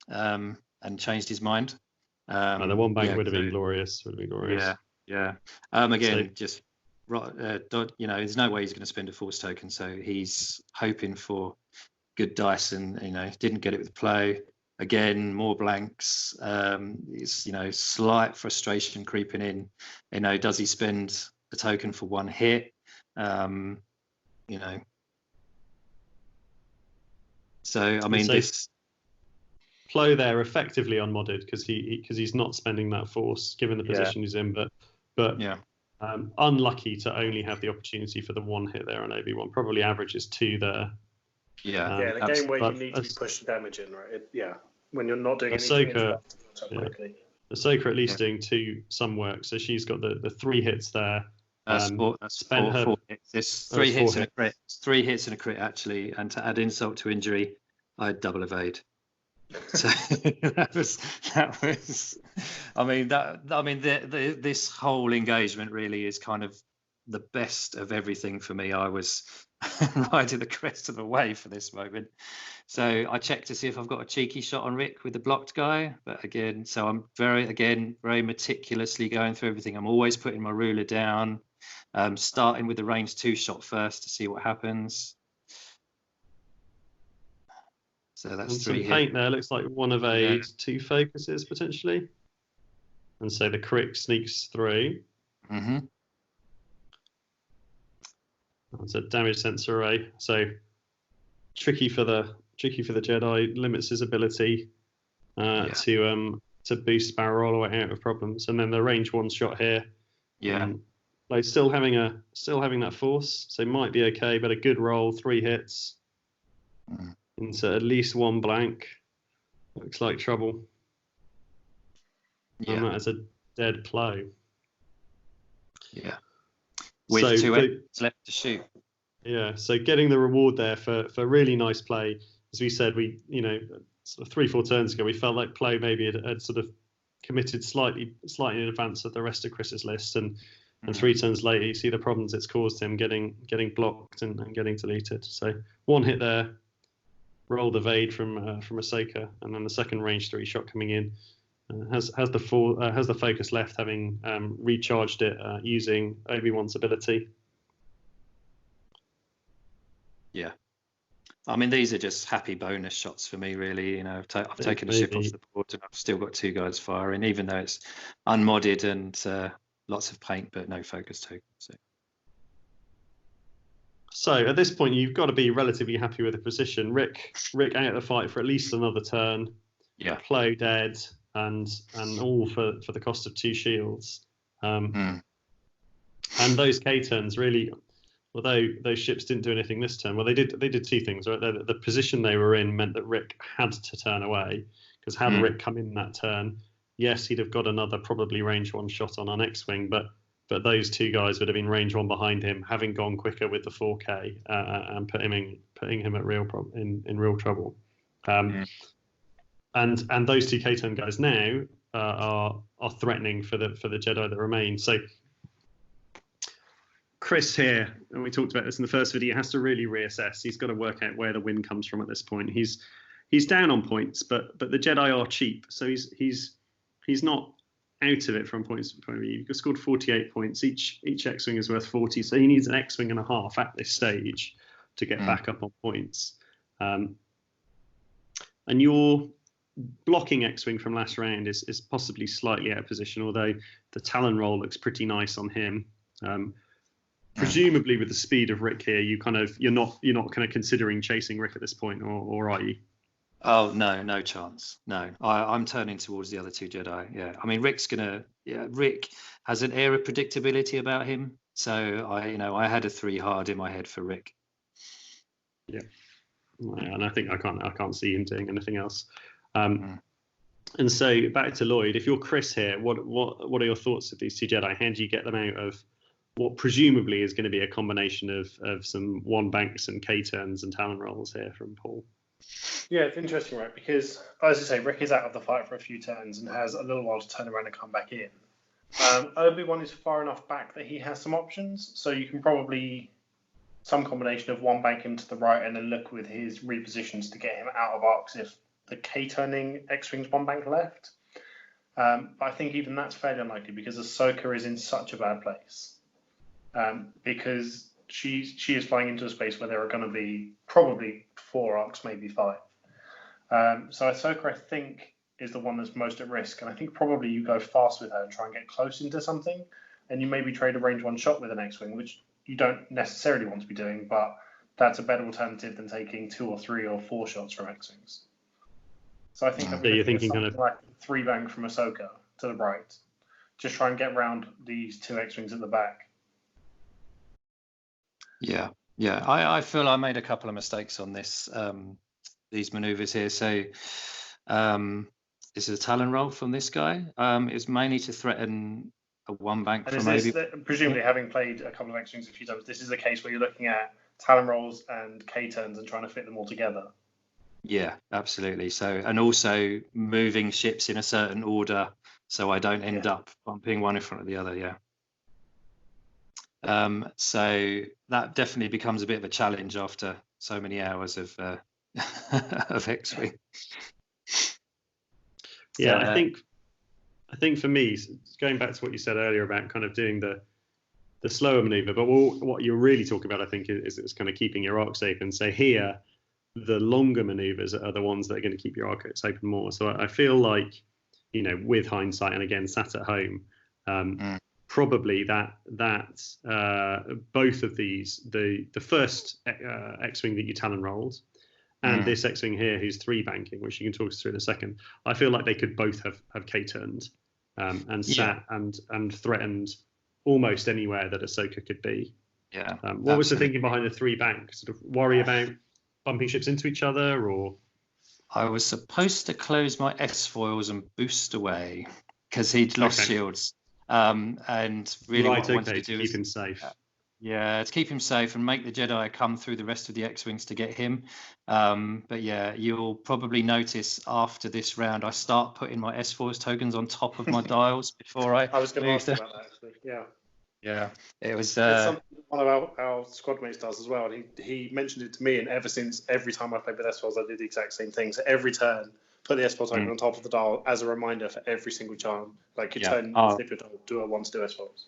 and changed his mind. And the 1 bank would have been glorious. Yeah. Again, just there's no way he's going to spend a force token, so he's hoping for good dice, and didn't get it with Plo. Again, more blanks. It's slight frustration creeping in. Does he spend a token for 1 hit? So I mean, this Plo there effectively unmodded because he's not spending that force given the position he's in, but unlucky to only have the opportunity for the 1 hit there on Obi-Wan. Probably averages 2 there. In a game where you need to be pushing damage in, right? When you're not doing anything. Ahsoka at least doing 2 some work, so she's got the 3 hits there. That's 4 hits. There's 3 hits and a crit. 3 hits and a crit actually, and to add insult to injury, I had double evade. So that was. This whole engagement really is kind of the best of everything for me. I was riding the crest of the wave for this moment. So I checked to see if I've got a cheeky shot on Ric with the blocked guy, but again, so I'm very meticulously going through everything. I'm always putting my ruler down, starting with the range 2 shot first to see what happens. So that's 3 some paint there. Looks like 1 evade, 2 focuses potentially, and so the crit sneaks through. It's a damage sensor array, so tricky for the Jedi. Limits his ability to boost barrel all the way out of problems, and then the range 1 shot here. Like still having that force, so might be okay, but a good roll, 3 hits into at least 1 blank. Looks like trouble. And that is a dead Plo. With 2 enemies left to shoot. So getting the reward there for really nice play. As we said, we sort of 3-4 turns ago, we felt like Plo maybe had sort of committed slightly in advance of the rest of Kris's list, and 3 turns later, you see the problems it's caused him getting blocked and getting deleted. So 1 hit there, rolled evade from Ahsoka, and then the second range 3 shot coming in. Has the focus left, having recharged it using Obi-Wan's ability. I mean, these are just happy bonus shots for me, really. You know, I've taken a ship off the board and I've still got 2 guys firing, even though it's unmodded and lots of paint, but no focus token. So at this point, you've got to be relatively happy with the position. Ric out of the fight for at least another turn. Yeah. Plo dead, and all for the cost of 2 shields. And those K turns really, although those ships didn't do anything this turn, well, they did 2 things, right? The position they were in meant that Ric had to turn away, because had Ric come in that turn, yes, he'd have got another probably range 1 shot on our X-wing, but those 2 guys would have been range 1 behind him, having gone quicker with the 4K and putting him at in real trouble. And those 2 K-turn guys now are threatening for the Jedi that remain. So Kris here, and we talked about this in the first video, has to really reassess. He's got to work out where the win comes from at this point. He's down on points, but the Jedi are cheap, so he's not out of it from points point of view. You've scored 48 points. Each X-wing is worth 40, so he needs an X-wing and a half at this stage to get back up on points. And your blocking X-wing from last round is possibly slightly out of position, although the Talon roll looks pretty nice on him. Presumably with the speed of Ric here, you're not kind of considering chasing Ric at this point, or are you? Oh no chance. No, I'm turning towards the other 2 Jedi. Yeah, I mean Ric has an air of predictability about him, so I had a 3 hard in my head for Ric. Yeah, and I think I can't see him doing anything else. And so back to Lloyd. If you're Kris here, what are your thoughts of these 2 Jedi? How do you get them out of what presumably is going to be a combination of some 1 banks and K-turns and Talon rolls here from Paul? Yeah, it's interesting, right? Because, as you say, Ric is out of the fight for a few turns and has a little while to turn around and come back in. Obi-Wan is far enough back that he has some options, so you can probably some combination of 1 bank him to the right and then look with his repositions to get him out of arcs if the K-turning X-wing's 1 bank left. But I think even that's fairly unlikely because Ahsoka is in such a bad place. Because she is flying into a space where there are going to be probably 4 arcs, maybe 5. So Ahsoka, I think, is the one that's most at risk, and I think probably you go fast with her and try and get close into something, and you maybe trade a range 1 shot with an X-wing, which you don't necessarily want to be doing, but that's a better alternative than taking 2 or 3 or 4 shots from X-wings. So I think you're thinking kind of like 3 bank from Ahsoka to the right, just try and get around these 2 X-wings at the back. Yeah. I feel I made a couple of mistakes on this, these maneuvers here. So this is a Talon roll from this guy. It's mainly to threaten a 1 bank from Obi. Presumably, having played a couple of X-wings a few times, this is a case where you're looking at Talon rolls and K-turns and trying to fit them all together. Yeah, absolutely. So, and also moving ships in a certain order so I don't end up bumping one in front of the other. Yeah. So that definitely becomes a bit of a challenge after so many hours of of X-wing. Yeah, so, I think for me, going back to what you said earlier about kind of doing the slower maneuver, but what you're really talking about, I think, is kind of keeping your arcs open. So here, the longer maneuvers are the ones that are going to keep your arcs open more. So I feel like, with hindsight, and again, sat at home, probably that both of these, the first X-wing that you Talon rolled, and this X-wing here who's 3 banking, which you can talk us through in a second, I feel like they could both have K-turned and sat and threatened almost anywhere that Ahsoka could be. Yeah. What was the thinking behind the 3 bank? Sort of worry about bumping ships into each other, or? I was supposed to close my S-foils and boost away because he'd lost shields. And really what I wanted to do is keep him safe. To keep him safe and make the Jedi come through the rest of the X-wings to get him. But yeah, you'll probably notice after this round, I start putting my S-foils tokens on top of my dials before I was going to ask about that, actually. Yeah, it was. It's something one of our squad mates does as well, and he mentioned it to me. And ever since, every time I played with S-foils, I did the exact same thing. So every turn, put the S-foil token on top of the dial as a reminder for every single charm. Like you turn, flip your dial, do a 1 to do S-foils.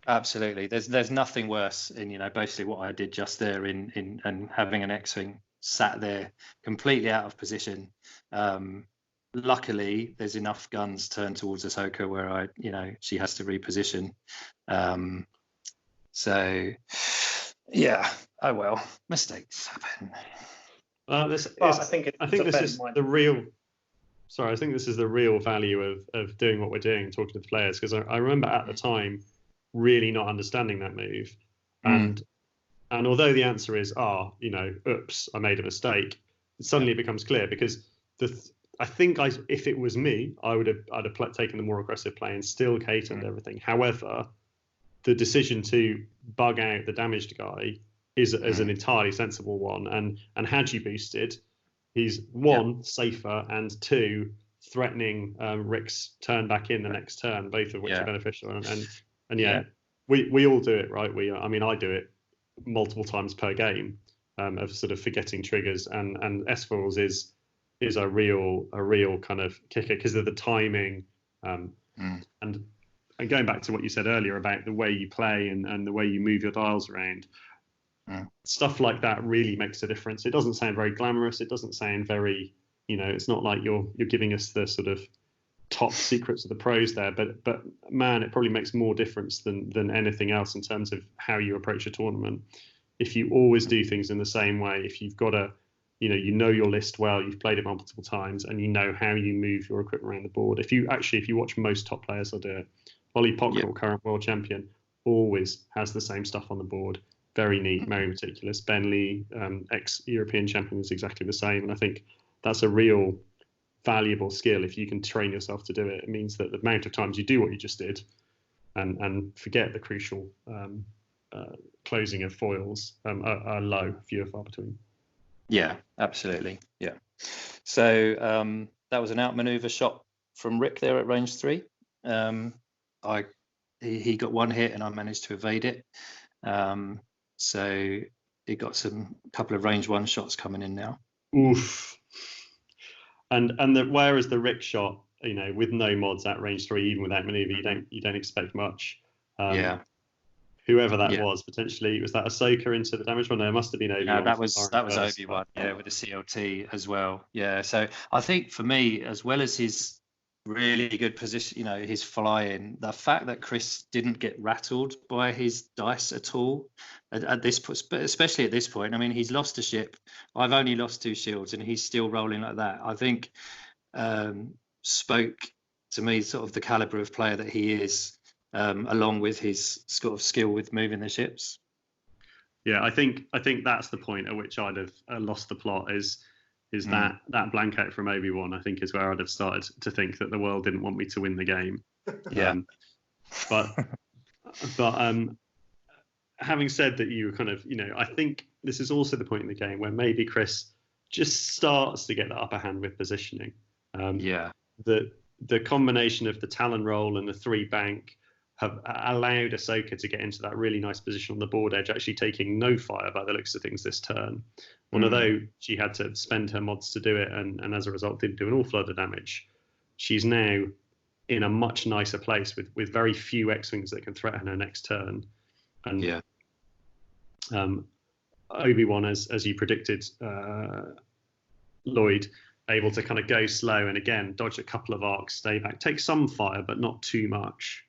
Absolutely. There's nothing worse in basically what I did just there in having an X-wing sat there completely out of position. Luckily, there's enough guns turned towards Ahsoka where she has to reposition. So, yeah. Oh well, mistakes happen. I think this is the real. Sorry, I think this is the real value of doing what we're doing and talking to the players, because I remember at the time really not understanding that move, and although the answer is oops, I made a mistake, suddenly it becomes clear, because if it was me, I'd have taken the more aggressive play and still catered everything. However, the decision to bug out the damaged guy is an entirely sensible one, and had you boosted, he's safer, and 2 threatening Ric's turn back in the next turn, both of which are beneficial. And we all do it, right? I do it multiple times per game, of sort of forgetting triggers, and S-Foils is a real kind of kicker because of the timing, and going back to what you said earlier about the way you play and the way you move your dials around. Stuff like that really makes a difference. It doesn't sound very glamorous. It doesn't sound very, it's not like you're giving us the sort of top secrets of the pros there. But man, it probably makes more difference than anything else in terms of how you approach a tournament. If you always do things in the same way, if you've got you know your list well, you've played it multiple times, and you know how you move your equipment around the board. If you watch most top players, they'll do it. Ollie Pockrell, current world champion, always has the same stuff on the board. Very neat, very meticulous. Ben Lee, ex-European champion, is exactly the same. And I think that's a real valuable skill. If you can train yourself to do it, it means that the amount of times you do what you just did and forget the crucial closing of foils are low, few and far between. Yeah, absolutely. Yeah. So that was an outmaneuver shot from Ric there at range 3. He got one hit and I managed to evade it. So he got a couple of range 1 shots coming in now. Oof. And whereas the Ric shot, with no mods at range 3, even without maneuver, you don't expect much. Whoever that was, potentially, was that Ahsoka into the damage one? No, it must have been Obi-Wan. No, that was Obi-Wan, with the CLT as well. Yeah, so I think for me, as well as his really good position, his flying, the fact that Kris didn't get rattled by his dice at all at this point, especially at this point. I mean, he's lost a ship. I've only lost 2 shields, and he's still rolling like that. I think spoke to me sort of the caliber of player that he is, along with his sort of skill with moving the ships. Yeah, I think that's the point at which I'd have lost the plot. Is that blank out from Obi-Wan, I think, is where I'd have started to think that the world didn't want me to win the game. Yeah. But having said that, you kind of, I think this is also the point in the game where maybe Kris just starts to get the upper hand with positioning. The combination of the Talon roll and the 3 bank have allowed Ahsoka to get into that really nice position on the board edge, actually taking no fire by the looks of things this turn. And although she had to spend her mods to do it, and as a result didn't do an awful lot of damage, she's now in a much nicer place with very few X-Wings that can threaten her next turn. And Obi-Wan, as you predicted, Lloyd, able to kind of go slow and again dodge a couple of arcs, stay back, take some fire but not too much.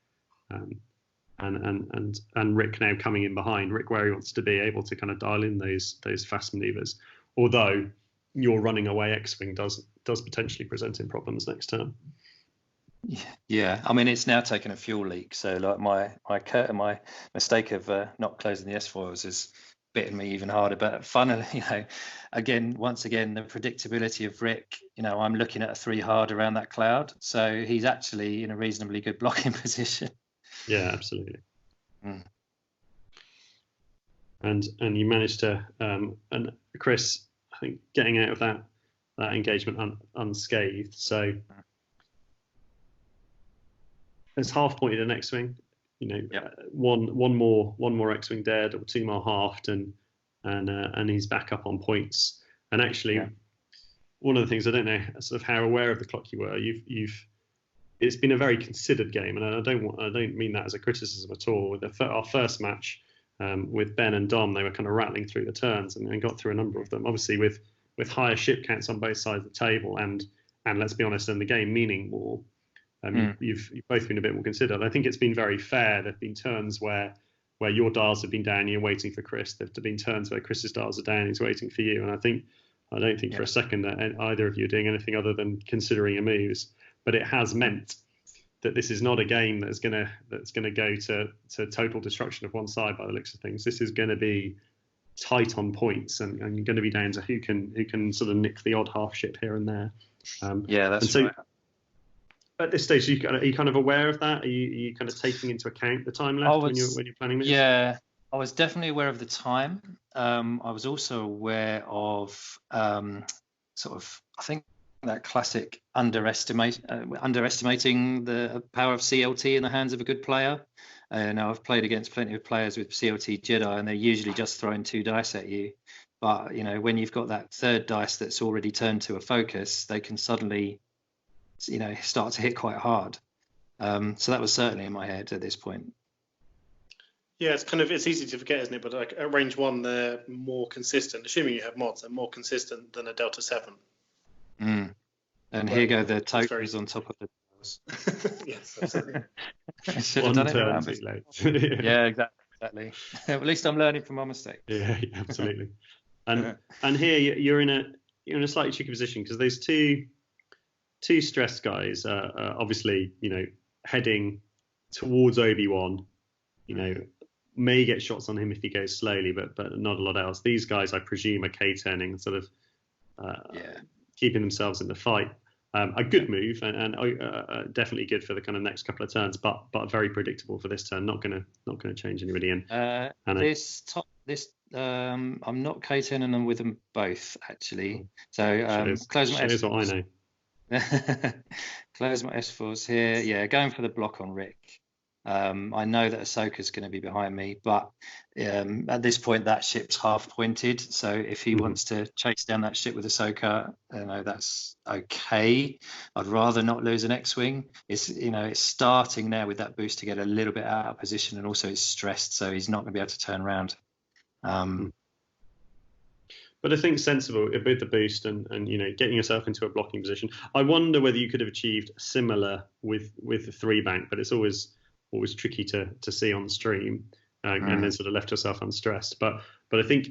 And Ric now coming in behind, Ric where he wants to be, able to kind of dial in those fast maneuvers. Although your running away X-Wing does potentially present him problems next turn. Yeah, I mean, it's now taken a fuel leak, so like my mistake of not closing the S-foils has bitten me even harder. But funnily, once again, the predictability of Ric, I'm looking at a 3 hard around that cloud, so he's actually in a reasonably good blocking position. Yeah, absolutely. And you managed to, and Kris, I think, getting out of that engagement unscathed. So there's half pointed an X-Wing, one more X-Wing dead or 2 more halved, and he's back up on points. And actually, one of the things, I don't know sort of how aware of the clock you were. It's been a very considered game, and I don't mean that as a criticism at all. Our first match, with Ben and Dom, they were kind of rattling through the turns and got through a number of them. Obviously, with higher ship counts on both sides of the table, and let's be honest, in the game meaning more, you've both been a bit more considered. I think it's been very fair. There've been turns where your dials have been down, you're waiting for Kris. There've been turns where Chris's dials are down, he's waiting for you. And I don't think for a second that either of you are doing anything other than considering your moves. But it has meant that this is not a game that's gonna go to total destruction of one side by the looks of things. This is going to be tight on points, and you're going to be down to who can sort of nick the odd half ship here and there. That's right. At this stage, are you kind of aware of that? Are you kind of taking into account the time left when you're planning moves? Yeah, I was definitely aware of the time. I was also aware of sort of, I think, that classic underestimating the power of CLT in the hands of a good player. Now, I've played against plenty of players with CLT Jedi, and they're usually just throwing 2 dice at you. But, when you've got that third dice that's already turned to a focus, they can suddenly, start to hit quite hard. So that was certainly in my head at this point. Yeah, it's easy to forget, isn't it? But like at range 1, they're more consistent. Assuming you have mods, they're more consistent than a Delta 7. And here go the tokens on top of the dials. Yes, absolutely. I should have done it around. Yeah, exactly. At least I'm learning from my mistakes. Yeah, absolutely. And here you're in a slightly tricky position because those two stressed guys are obviously heading towards Obi-Wan. May get shots on him if he goes slowly, but not a lot else. These guys, I presume, are K-turning, sort of keeping themselves in the fight. A good move and definitely good for the kind of next couple of turns, but very predictable for this turn. Not gonna change anybody in. I'm not K-turning them with them both actually. So close my S4s. What I know. Close my S4s here. Yeah, going for the block on Rick. I know that Ahsoka's going to be behind me, but at this point that ship's half pointed. So if he wants to chase down that ship with Ahsoka, that's okay. I'd rather not lose an X-wing. It's starting now with that boost to get a little bit out of position, and also it's stressed, so he's not going to be able to turn around. But I think sensible with the boost and getting yourself into a blocking position. I wonder whether you could have achieved similar with the 3 bank, but it's always tricky to see on stream, and then sort of left yourself unstressed. But I think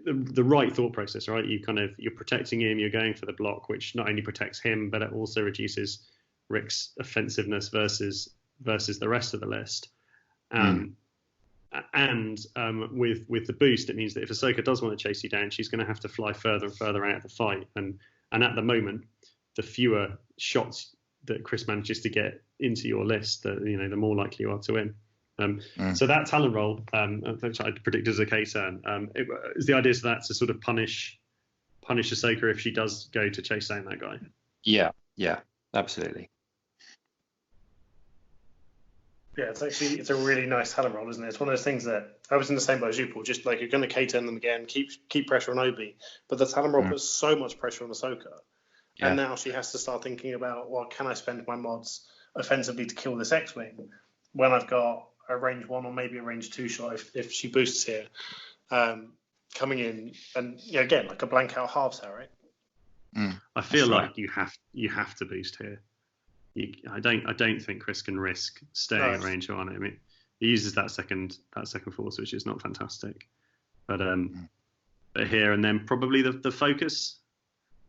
the right thought process, right? You're protecting him, you're going for the block, which not only protects him, but it also reduces Rick's offensiveness versus the rest of the list. And with the boost, it means that if Ahsoka does want to chase you down, she's going to have to fly further and further out of the fight. And at the moment, the fewer shots that Kris manages to get into your list, the more likely you are to win. So that talent roll, which I predict as a K-turn, is the idea to sort of punish Ahsoka if she does go to chase down that guy. Yeah, absolutely. Yeah, it's a really nice talent roll, isn't it? It's one of those things that I was in the same boat as you, Paul. Just like you're going to K-turn them again, keep pressure on Obi, but the talent roll puts so much pressure on Ahsoka. Yeah. And now she has to start thinking about, well, can I spend my mods offensively to kill this X-wing when I've got a range 1 or maybe a range 2 shot if she boosts here, coming in, and again like a blank out halves her, right? I feel like you have to boost here. I don't think Kris can risk staying at range 1. I mean, he uses that second force, which is not fantastic, but here and then probably the focus.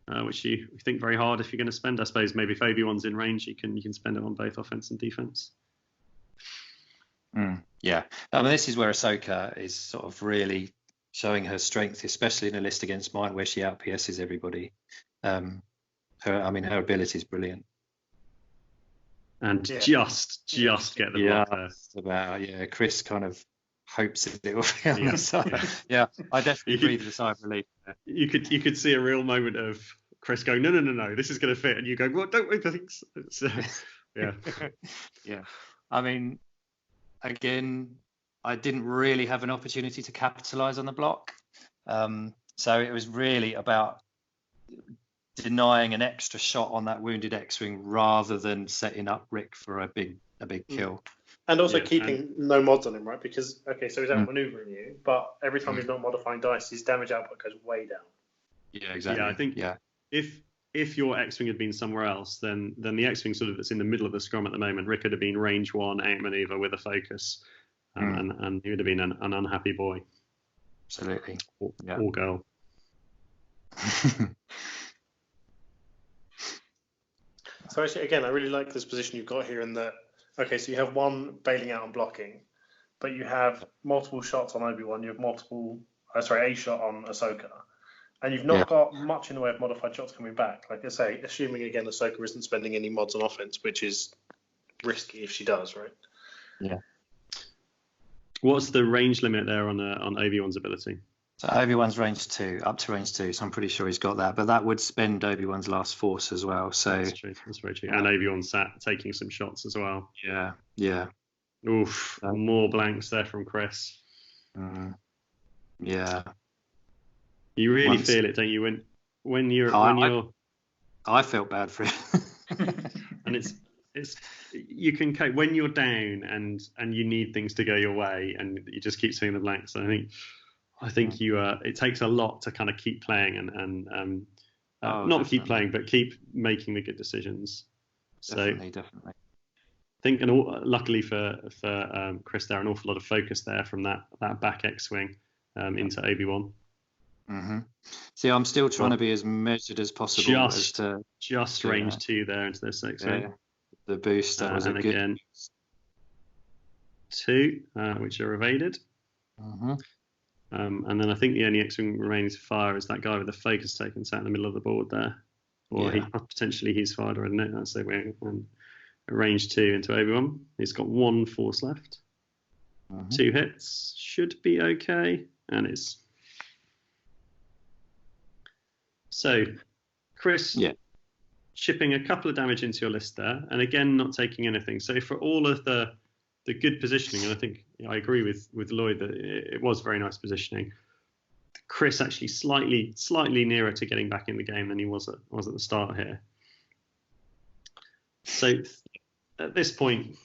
Which you think very hard if you're going to spend. I suppose maybe if Obi-Wan's in range, you can spend it on both offense and defense. Yeah, I mean, this is where Ahsoka is sort of really showing her strength, especially in a list against mine where she out PS's everybody. Her ability is brilliant. And just get the block there. Kris kind of hopes it will be on the side. Yeah, I definitely breathed a sigh of relief there. You could see a real moment of Kris going, no, this is going to fit, and you go, well, don't wait for things. Yeah. I mean, again, I didn't really have an opportunity to capitalise on the block, so it was really about denying an extra shot on that wounded X-wing rather than setting up Rick for a big kill. And also keeping no mods on him, right? Because, okay, so he's outmaneuvering you, but every time he's not modifying dice, his damage output goes way down. Yeah, exactly. Yeah, I think if your X-Wing had been somewhere else, then the X-Wing sort of that's in the middle of the scrum at the moment, Rick would have been range 1, outmaneuver with a focus, and he would have been an unhappy boy. Absolutely. Or girl. So actually, again, I really like this position you've got here in that, okay, so you have one bailing out and blocking, but you have multiple shots on Obi-Wan, you have a shot on Ahsoka, and you've not got much in the way of modified shots coming back. Like I say, assuming, again, Ahsoka isn't spending any mods on offense, which is risky if she does, right? Yeah. What's the range limit there on Obi-Wan's ability? So Obi-Wan's range 2, up to range 2, so I'm pretty sure he's got that. But that would spend Obi-Wan's last force as well. So that's true. That's very true. And Obi-Wan's taking some shots as well. Yeah. Oof, more blanks there from Kris. Yeah. You really feel it, don't you? When you're I felt bad for him. And it's you can cope when you're down and you need things to go your way and you just keep seeing the blanks. I think you it takes a lot to kind of keep playing and not keep playing, but keep making the good decisions. Definitely. I think, and luckily for Kris, there an awful lot of focus there from that back X-wing into Obi-Wan. Mm-hmm. See, I'm still trying to be as measured as possible. Just range 2 there into this X-wing. Yeah. The boost that was a good. Again, 2, which are evaded. Mm-hmm. And then I think the only X-wing remaining to fire is that guy with the focus token sat in the middle of the board there, or potentially he's fired already. No, that's we're on range 2 into Obi-Wan. He's got 1 force left. 2 hits should be okay, and it's so Kris. Chipping a couple of damage into your list there, and again not taking anything. So for all of the good positioning, and I think I agree with Lloyd that it was very nice positioning. Kris actually slightly nearer to getting back in the game than he was at the start here. So at this point,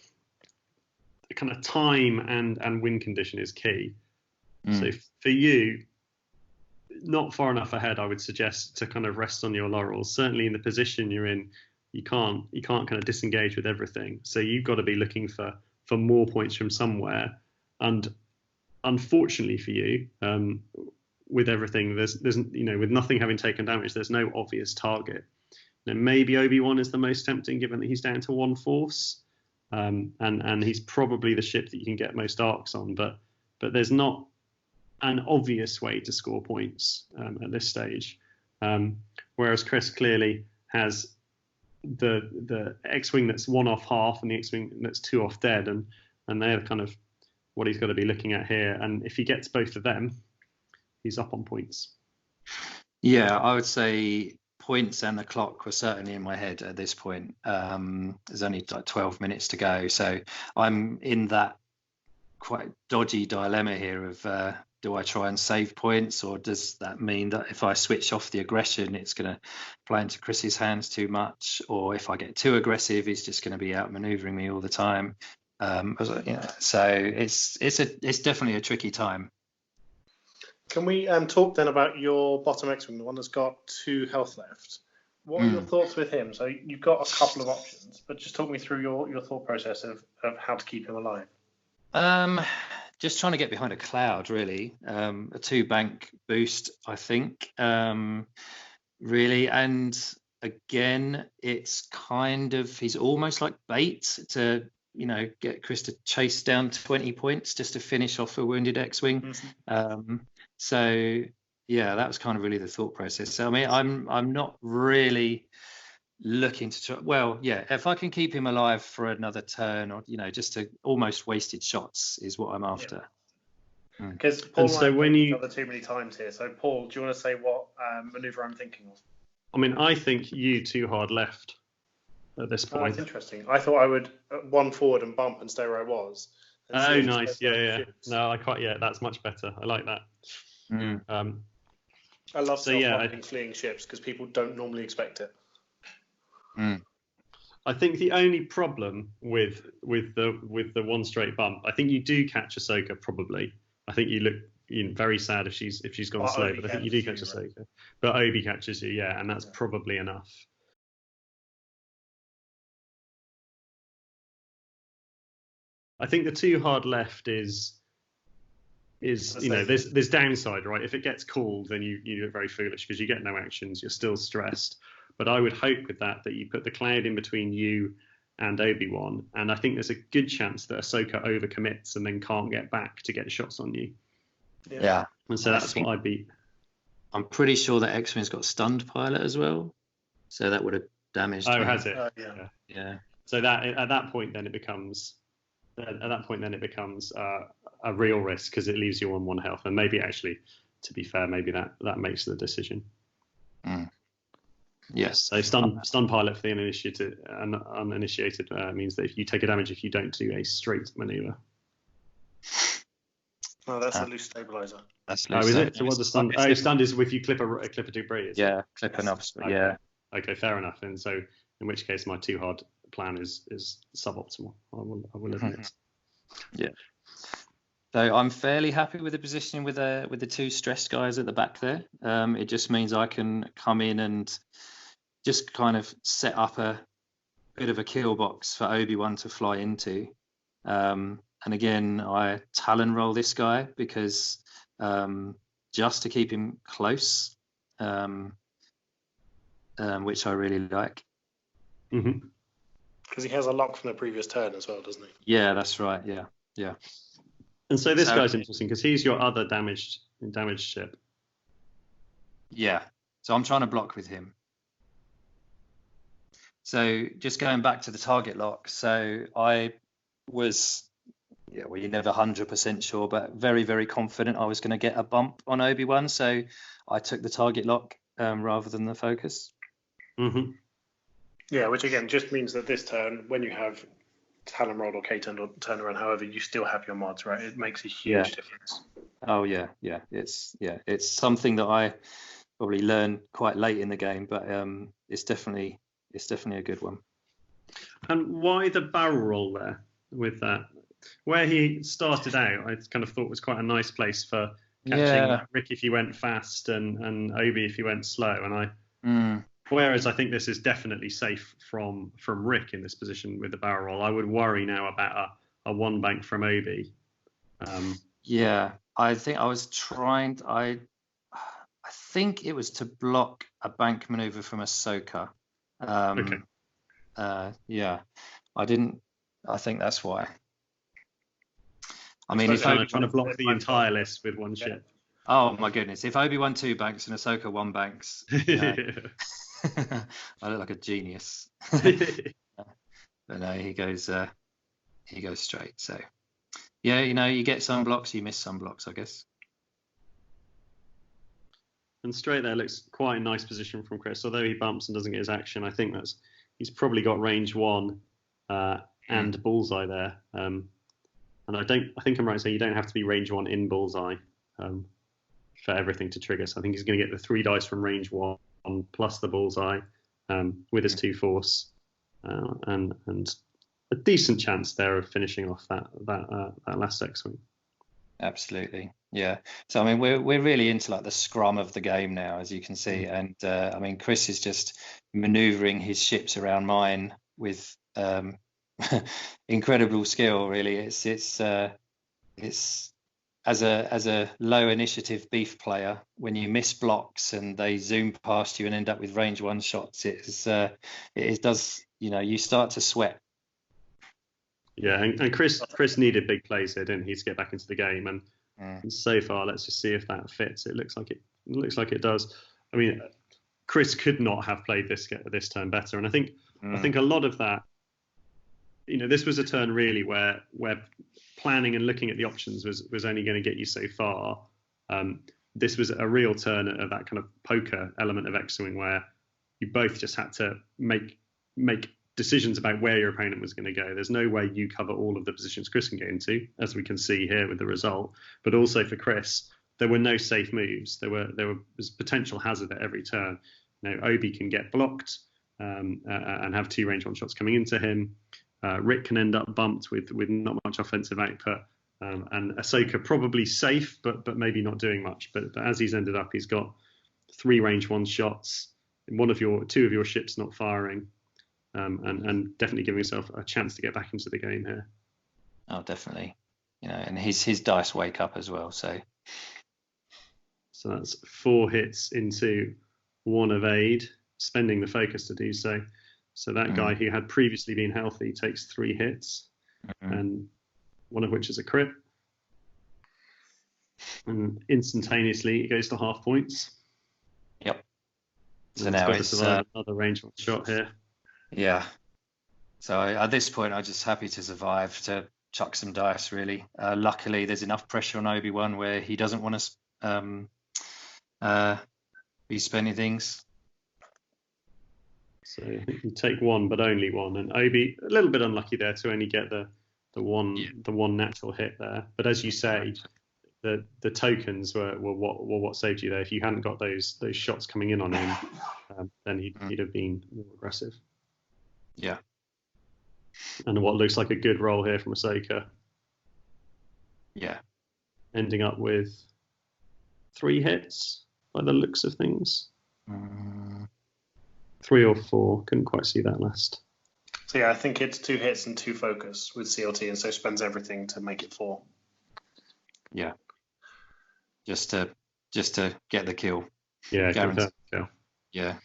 the kind of time and win condition is key. So for you, not far enough ahead, I would suggest to kind of rest on your laurels. Certainly in the position you're in, you can't kind of disengage with everything. So you've got to be looking for more points from somewhere. And unfortunately for you, with everything, there's with nothing having taken damage, there's no obvious target. Now, maybe Obi-Wan is the most tempting, given that he's down to 1 force, and he's probably the ship that you can get most arcs on. But there's not an obvious way to score points at this stage. Whereas Kris clearly has the X-wing that's 1 off half and the X-wing that's 2 off dead, and they're kind of what he's got to be looking at here. And if he gets both of them, he's up on points. Yeah, I would say points and the clock were certainly in my head at this point. There's only like 12 minutes to go, so I'm in that quite dodgy dilemma here of do I try and save points, or does that mean that if I switch off the aggression, it's going to play into Kris's hands too much? Or if I get too aggressive, he's just going to be outmaneuvering me all the time. So it's definitely a tricky time. Can we talk then about your bottom X-wing, the one that's got 2 health left? What are your thoughts with him? So you've got a couple of options, but just talk me through your thought process of how to keep him alive. Just trying to get behind a cloud, really. A 2 bank boost, I think, really. And again, it's kind of, he's almost like bait to, get Kris to chase down 20 points just to finish off a wounded X-wing. So yeah, that was kind of really the thought process. So I mean, I'm not really looking to try. Well, yeah, if I can keep him alive for another turn, or just to almost wasted shots is what I'm after. Because Paul and so when you too many times here. So Paul, do you want to say what maneuver I'm thinking of? I mean, I think you 2 hard left at this point. That's interesting. I thought I would 1 forward and bump and stay where I was. Oh, nice. Yeah. No, that's much better. I like that. I love fleeing ships because people don't normally expect it. I think the only problem with the one straight bump, I think you do catch Ahsoka probably. I think you look very sad if she's gone slow, but I think you do catch Ahsoka. Right? But Obi catches you, yeah, and that's probably enough. I think the too hard left is there's downside, right? If it gets called, then you look very foolish because you get no actions, you're still stressed. But I would hope with that you put the cloud in between you and Obi-Wan, and I think there's a good chance that Ahsoka overcommits and then can't get back to get shots on you. Yeah. And so that's what I'd be. I'm pretty sure that X-Wing's got stunned pilot as well, so that would have damaged. Oh, has it? Yeah. So that at that point then it becomes a real risk because it leaves you on 1 health, and maybe actually, to be fair, maybe that makes the decision. Yes. So stun pilot for the uninitiated means that if you take a damage if you don't do a straight maneuver. Oh, that's a loose stabilizer. That's loose. Oh, is it? So what's the stun? Oh, stun is if you clip a debris. Yeah, clip an obstacle. Okay. Yeah. Okay, fair enough. And so, in which case, my too hard plan is suboptimal. I will admit. Yeah. So I'm fairly happy with the positioning with the 2 stressed guys at the back there. It just means I can come in and just kind of set up a bit of a kill box for Obi-Wan to fly into. And again, I Talon roll this guy because just to keep him close, which I really like. Because he has a lock from the previous turn as well, doesn't he? Yeah, that's right. Yeah. And so this guy's interesting because he's your other damaged ship. Yeah. So I'm trying to block with him. So just going back to the target lock. So I was, you're never 100% sure, but very, very confident I was going to get a bump on Obi-Wan. So I took the target lock rather than the focus. Yeah, which again just means that this turn, when you have Talon roll or K-turn or turn around, however, you still have your mods, right? It makes a huge difference. Oh yeah. It's something that I probably learned quite late in the game, but it's definitely a good one. And why the barrel roll there with that? Where he started out, I kind of thought was quite a nice place for catching Rick if he went fast and Obi if he went slow. And whereas I think this is definitely safe from Rick in this position with the barrel roll, I would worry now about a 1 bank from Obi. I think I was trying. I think it was to block a bank maneuver from Ahsoka. Okay. I didn't. I think that's why. I mean, if trying to block the entire list with one ship. Oh my goodness! If Obi-Wan 2 banks and Ahsoka 1 banks, I look like a genius. But no, he goes straight. So you get some blocks, you miss some blocks, I guess. And straight there looks quite a nice position from Kris. Although he bumps and doesn't get his action, I think he's probably got range 1 and bullseye there. And I think I'm right in saying you don't have to be range 1 in bullseye for everything to trigger. So I think he's going to get the 3 dice from range 1 plus the bullseye with his 2 force and a decent chance there of finishing off that last X-wing. Absolutely, yeah. So I mean, we're really into like the scrum of the game now, as you can see, and I mean, Kris is just manoeuvring his ships around mine with incredible skill. Really, it's as a low initiative beef player, when you miss blocks and they zoom past you and end up with range 1 shots, it does you start to sweat. Yeah, and Kris needed big plays here, didn't he, to get back into the game? And so far, let's just see if that fits. It looks like it does. I mean, Kris could not have played this turn better, and I think a lot of that, this was a turn really where planning and looking at the options was only going to get you so far. This was a real turn of that kind of poker element of X-wing where you both just had to make decisions about where your opponent was going to go. There's no way you cover all of the positions Kris can get into, as we can see here with the result. But also for Kris, there were no safe moves. There was potential hazard at every turn. Obi can get blocked. and have 2 range 1 shots coming into him. Rick can end up bumped with not much offensive output, and Ahsoka probably safe, but maybe not doing much. But as he's ended up, he's got 3 range 1 shots, 2 of your ships not firing, and definitely giving himself a chance to get back into the game here. Oh, definitely. And his dice wake up as well. So that's 4 hits into 1 evade, spending the focus to do so. So that guy who had previously been healthy takes 3 hits, and 1 of which is a crit. And instantaneously, it goes to half points. Yep. So and now it's another range 1 shot here. Yeah. So at this point, I'm just happy to survive, to chuck some dice, really. Luckily, there's enough pressure on Obi-Wan where he doesn't want to be spending things. So you take 1, but only 1, and Obi a little bit unlucky there to only get the one natural hit there. But as you say, the tokens were what saved you there. If you hadn't got those shots coming in on him, then he'd have been more aggressive. Yeah. And what looks like a good roll here from Ahsoka. Yeah. Ending up with 3 hits by the looks of things. 3 or 4. Couldn't quite see that last. So yeah, I think it's 2 hits and 2 focus with CLT, and so spends everything to make it 4. Yeah. Just to get the kill. Yeah, confirm kill. Yeah.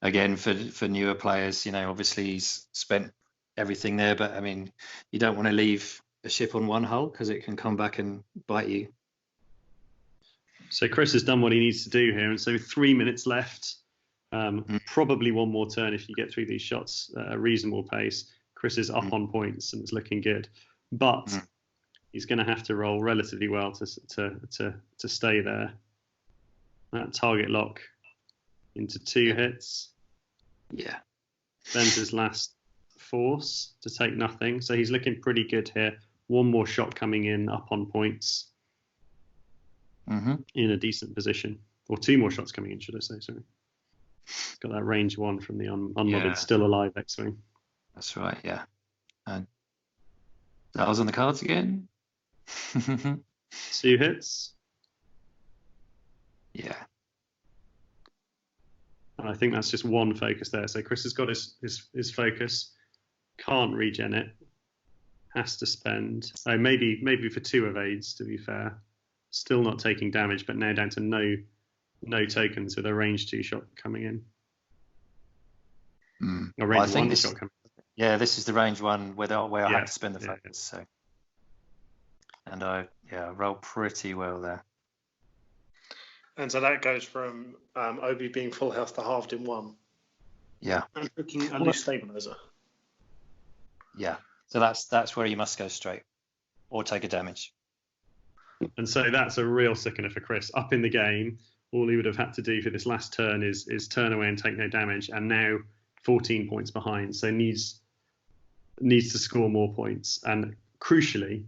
Again, for newer players, obviously he's spent everything there, but I mean, you don't want to leave a ship on 1 hull because it can come back and bite you. So Kris has done what he needs to do here, and so 3 minutes left. Probably 1 more turn if you get through these shots at a reasonable pace. Kris is up on points and it's looking good, but he's going to have to roll relatively well to stay there. That target lock into 2 hits. Yeah. Spends his last force to take nothing, so he's looking pretty good here. 1 more shot coming in, up on points, in a decent position, or 2 more shots coming in, should I say? Sorry. Got that range 1 from the unmodded still alive X-wing. That's right, yeah. And that was on the cards again. 2 hits. Yeah. And I think that's just 1 focus there. So Kris has got his focus, can't regen it, has to spend. Oh, maybe for 2 evades, to be fair. Still not taking damage, but now down to no tokens with a range 2 shot coming in. A range 1 shot coming in. Yeah, this is the range 1 where I have to spend the focus. So, and I roll pretty well there. And so that goes from Obi being full health to halved in 1. Yeah. And picking a loose stabilizer. Yeah. So that's where you must go straight or take a damage. And so that's a real sickener for Kris. Up in the game, all he would have had to do for this last turn is turn away and take no damage, and now 14 points behind. So needs to score more points, and crucially,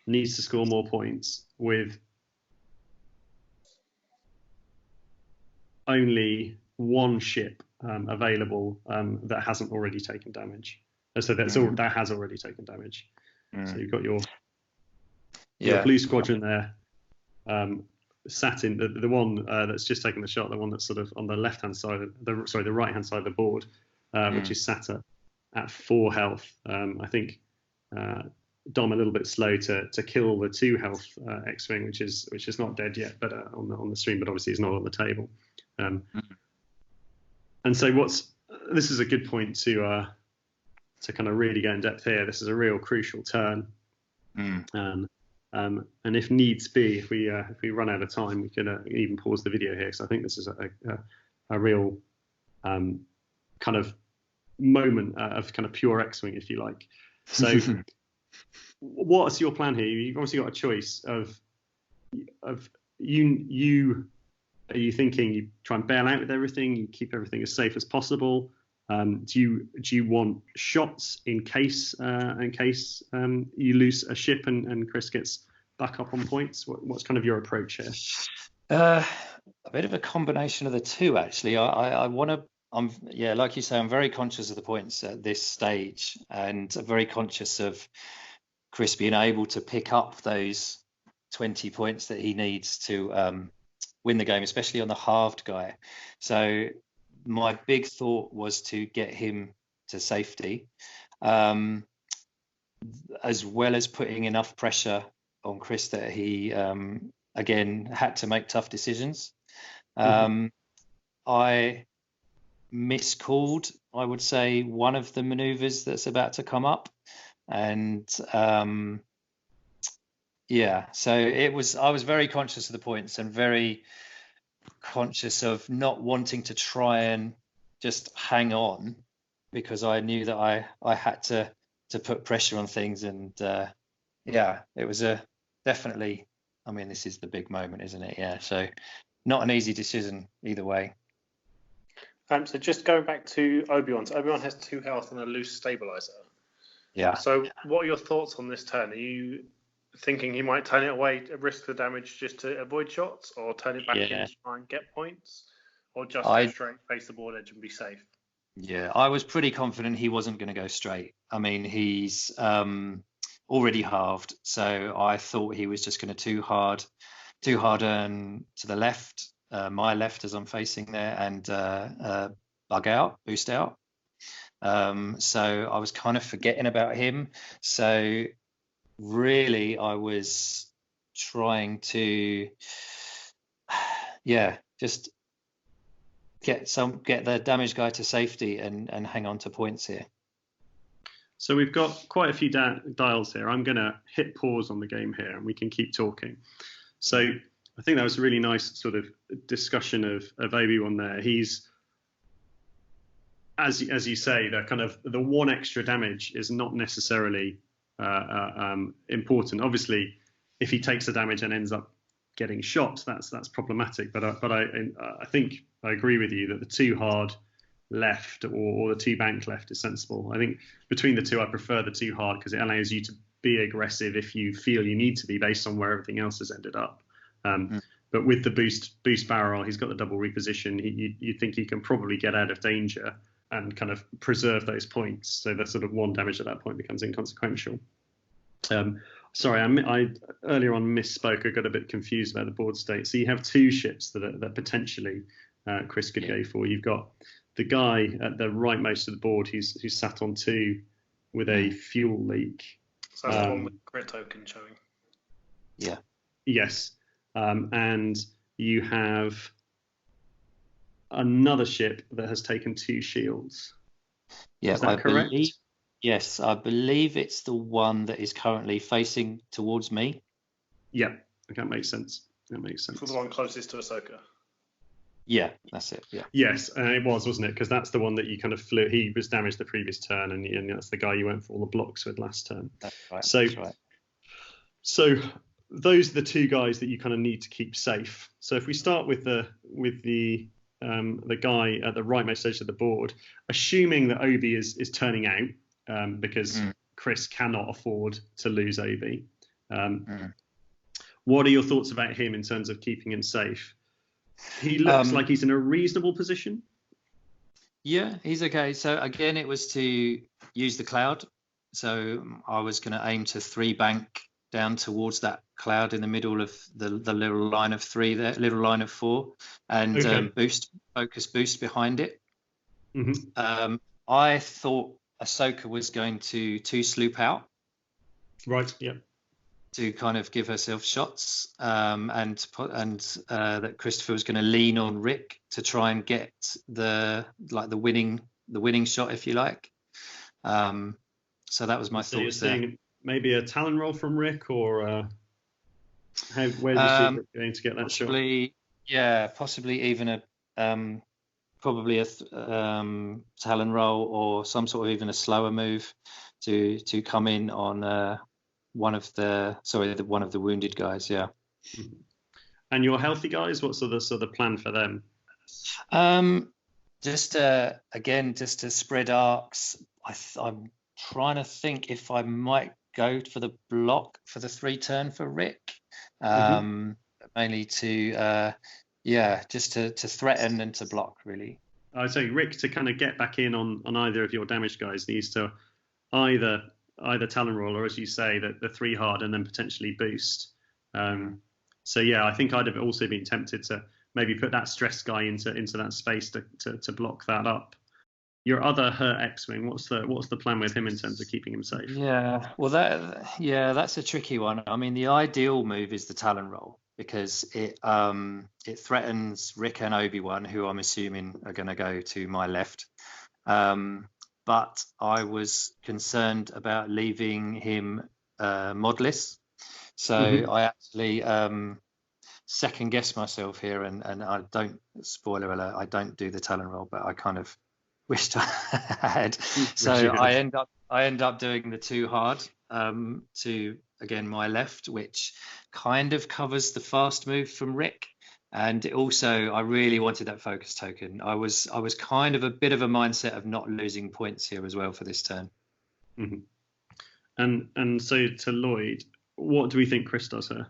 needs to score more points with only 1 ship available that hasn't already taken damage. So that has already taken damage. So you've got your blue squadron there, sat in the one that's just taken the shot, the one that's sort of on the left hand side, the right hand side of the board, which is sat at 4 health. I think Dom a little bit slow to kill the 2 health X-wing, which is not dead yet, but on the stream, but obviously is not on the table. And so this is a good point to kind of really go in depth here. This is a real crucial turn. And if needs be, if we run out of time, we can even pause the video here, because I think this is a real kind of moment of kind of pure X-wing, if you like. So what's your plan here? You've obviously got a choice of you. Are you thinking you try and bail out with everything, you keep everything as safe as possible? Do you want shots in case you lose a ship and Kris gets back up on points? What's kind of your approach here? A bit of a combination of the 2, actually. I want to like you say, I'm very conscious of the points at this stage, and very conscious of Kris being able to pick up those 20 points that he needs to win the game, especially on the halved guy. So my big thought was to get him to safety, as well as putting enough pressure on Kris that he again had to make tough decisions. I miscalled, I would say, one of the maneuvers that's about to come up, and so I was very conscious of the points and very conscious of not wanting to try and just hang on, because I knew that I had to put pressure on things. And it was definitely, I mean, this is the big moment, isn't it? Yeah, so not an easy decision either way. So just going back to Obi-Wan. So Obi-Wan has 2 health and a loose stabilizer. Yeah. So what are your thoughts on this turn? Are you thinking he might turn it away, risk the damage just to avoid shots, or turn it back in to try and get points, or just go straight, face the board edge and be safe? Yeah, I was pretty confident he wasn't going to go straight. I mean, he's already halved, so I thought he was just going to too hard earn to the left, my left as I'm facing there, and boost out. So I was kind of forgetting about him. So really, I was trying to, just get the damage guy to safety and hang on to points here. So we've got quite a few dials here. I'm going to hit pause on the game here, and we can keep talking. So I think that was a really nice sort of discussion of Obi-Wan there. He's, as you say, the one extra damage is not necessarily important. Obviously, if he takes the damage and ends up getting shot, that's problematic. But I think I agree with you that the 2 hard left or the 2 bank left is sensible. I think between the 2, I prefer the 2 hard because it allows you to be aggressive if you feel you need to be based on where everything else has ended up. But with the boost barrel, he's got the double reposition. You think he can probably get out of danger and kind of preserve those points. So the sort of 1 damage at that point becomes inconsequential. Sorry, I earlier on misspoke. I got a bit confused about the board state. So you have 2 ships that potentially Kris could go for. You've got the guy at the rightmost of the board who's sat on 2 with a fuel leak. So that's the one with the crit token showing. Yeah. Yes. And you have another ship that has taken 2 shields. Yeah, is that correct? Yes, I believe it's the one that is currently facing towards me. Yeah, that makes sense. So the one closest to Ahsoka. Yeah, that's it. Yeah. Yes, it wasn't it? Because that's the one that you kind of flew. He was damaged the previous turn, and that's the guy you went for all the blocks with last turn. That's right. That's right. So those are the 2 guys that you kind of need to keep safe. So if we start with the guy at the rightmost edge of the board, assuming that Obi is turning out, because Kris cannot afford to lose Obi. What are your thoughts about him in terms of keeping him safe? He looks like he's in a reasonable position. Yeah, he's okay. So again, it was to use the cloud. So I was going to aim to 3 bank down towards that cloud in the middle of the little line of 3 there, little line of 4, and focus boost behind it. I thought Ahsoka was going to 2 sloop out. Right. Yeah. To kind of give herself shots, and that Christopher was going to lean on Ric to try and get the winning shot, if you like. So that was my thoughts there. Seeing maybe a talon roll from Ric, or where do you see Ric going to get that possibly, shot? Yeah, possibly even a probably a talon roll, or some sort of even a slower move to come in on one of the wounded guys. Yeah. And your healthy guys, what's the plan for them? Just to spread arcs. I'm trying to think if I might go for the block for the 3 turn for Ric, mainly to just to threaten and to block, really. I would say Rick, to kind of get back in on either of your damage guys, needs to either Talon Roll or, as you say, the 3 hard and then potentially boost. So yeah, I think I'd have also been tempted to maybe put that stress guy into that space to block that up. Your other hurt X-wing, what's the plan with him in terms of keeping him safe? Yeah, well, that's a tricky one. I mean, the ideal move is the Talon Roll, because it threatens Rick and Obi-Wan, who I'm assuming are going to go to my left. But I was concerned about leaving him modless, so I actually second guess myself here, and I don't, spoiler alert, I don't do the Talon Roll, but I kind of wished I had. So I end up doing the 2 hard to, again, my left, which kind of covers the fast move from Rick. And also, I really wanted that focus token. I was kind of a bit of a mindset of not losing points here as well for this turn. And so to Lloyd, what do we think Kris does here?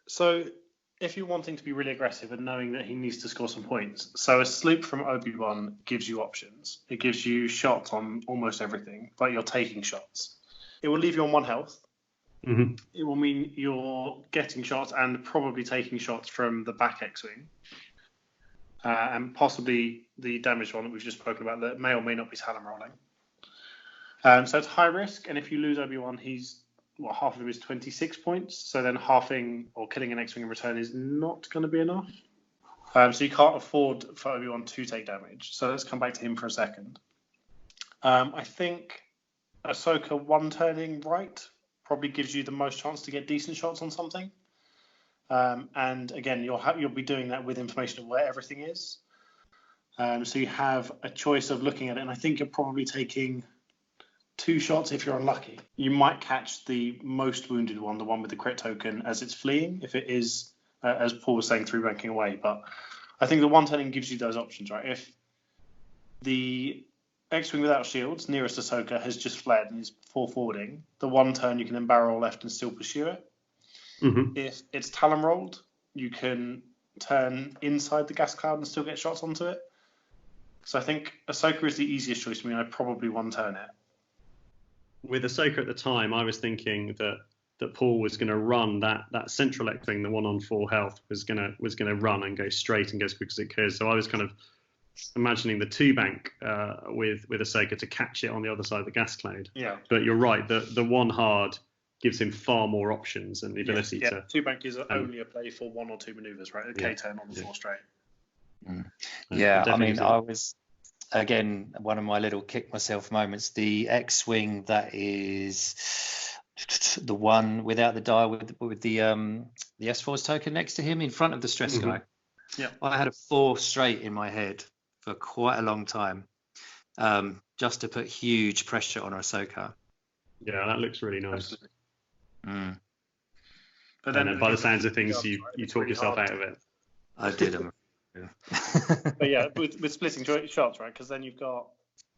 So if you're wanting to be really aggressive and knowing that he needs to score some points, so a sloop from Obi-Wan gives you options. It gives you shots on almost everything, but you're taking shots. It will leave you on 1 health. It will mean you're getting shots and probably taking shots from the back X-wing, and possibly the damaged one that we've just spoken about that may or may not be Talon rolling. So it's high risk, and if you lose Obi-Wan, half of him is 26 points. So then halving or killing an X-wing in return is not going to be enough. So you can't afford for Obi-Wan to take damage. So let's come back to him for a second. I think Ahsoka 1-turning right probably gives you the most chance to get decent shots on something. And again, you'll be doing that with information of where everything is. So you have a choice of looking at it, and I think you're probably taking 2 shots if you're unlucky. You might catch the most wounded one, the one with the crit token, as it's fleeing, if it is, as Paul was saying, 3-banking away. But I think the 1-turning gives you those options, right? If the X-wing without shields nearest Ahsoka has just fled and is 4-forwarding, the 1 turn you can then barrel left and still pursue it. If it's Talon rolled, you can turn inside the gas cloud and still get shots onto it. So I think Ahsoka is the easiest choice for me. I'd probably 1-turn it. With Ahsoka at the time, I was thinking that Paul was going to run that central X-wing, the one on 4 health, was going to run and go straight and go as quick as it could. So I was kind of imagining the 2-bank with Ahsoka to catch it on the other side of the gas cloud. Yeah. But you're right, the 1 hard gives him far more options and the ability to. 2-bank is only a play for 1 or 2 maneuvers, right? A K-turn on the 4 straight. Yeah, I mean, I was, again, one of my little kick myself moments, the X-wing that is the one without the die with the S-Force token next to him in front of the stress guy. Yeah, I had a 4 straight in my head for quite a long time, just to put huge pressure on Ahsoka. Yeah, that looks really nice. But then by the sounds of things, you talk yourself out of it. I did. But yeah, with splitting shots, right? Because then you've got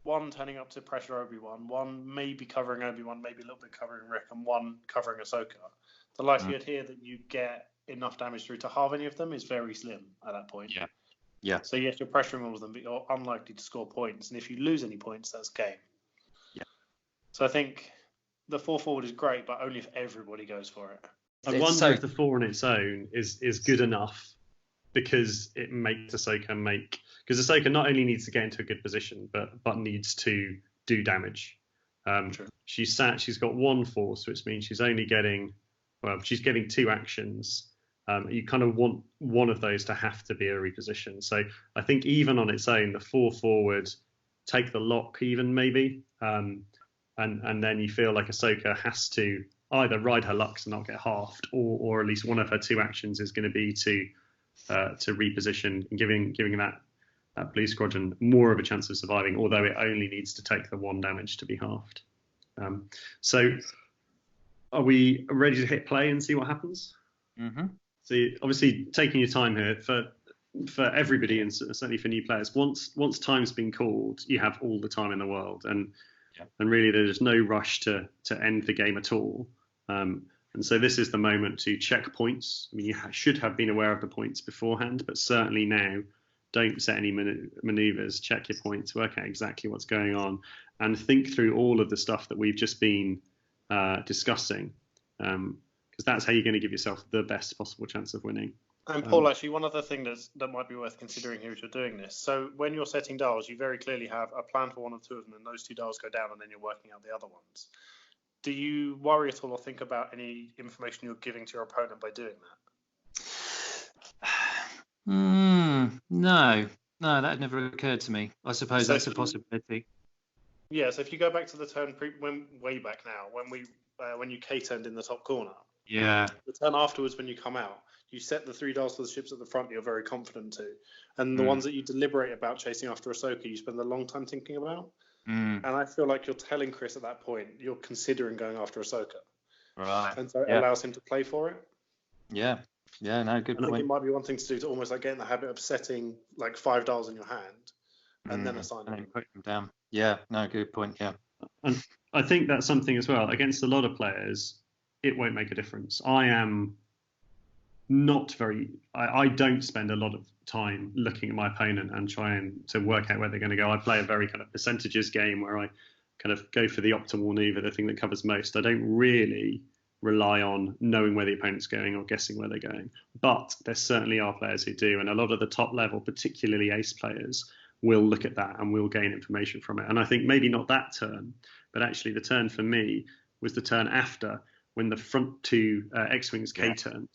1 turning up to pressure Obi-Wan, 1 maybe covering Obi-Wan, maybe a little bit covering Rick, and 1 covering Ahsoka. The likelihood here that you get enough damage through to halve any of them is very slim at that point. Yeah. So yes, you're pressuring all of them, but you're unlikely to score points. And if you lose any points, that's game. Yeah. So I think the 4-forward is great, but only if everybody goes for it. I wonder if the 4 on its own is good enough, because it makes Ahsoka because Ahsoka not only needs to get into a good position, but needs to do damage. She's got 1 force, which means she's getting 2 actions. You kind of want one of those to have to be a reposition. So I think even on its own, the 4-forward, take the lock even maybe, and then you feel like Ahsoka has to either ride her luck to not get halved, or at least one of her 2 actions is going to be to reposition, and giving that blue squadron more of a chance of surviving, although it only needs to take the 1 damage to be halved. So are we ready to hit play and see what happens? So obviously taking your time here for everybody, and certainly for new players. Once time's been called, you have all the time in the world, and really there's no rush to end the game at all. And so this is the moment to check points. I mean, you should have been aware of the points beforehand, but certainly now, don't set any maneuvers. Check your points, work out exactly what's going on, and think through all of the stuff that we've just been discussing, because that's how you're going to give yourself the best possible chance of winning. And Paul, actually, one other thing that might be worth considering here as you're doing this. So when you're setting dials, you very clearly have a plan for one or two of them, and those two dials go down, and then you're working out the other ones. Do you worry at all or think about any information you're giving to your opponent by doing that? No, that never occurred to me. I suppose that's a possibility. Yeah, so if you go back to the turn way back now, when you K-turned in the top corner. Yeah. The turn afterwards, when you come out, you set the 3 dials for the ships at the front you're very confident to. And the ones that you deliberate about chasing after Ahsoka, you spend a long time thinking about. And I feel like you're telling Kris at that point, you're considering going after Ahsoka. Right. And so it allows him to play for it. Yeah. Yeah, no, good point. I think it might be one thing to do to almost like get in the habit of setting like 5 dials in your hand and then assigning them. And put them down. Yeah, no, good point, yeah. And I think that's something as well. Against a lot of players, it won't make a difference. I don't spend a lot of time looking at my opponent and trying to work out where they're going to go. I play a very kind of percentages game where I kind of go for the optimal maneuver, the thing that covers most. I don't really rely on knowing where the opponent's going or guessing where they're going. But there certainly are players who do, and a lot of the top level, particularly ace players, will look at that and will gain information from it. And I think maybe not that turn, but actually the turn for me was the turn after, when the front two X-Wings K-turned.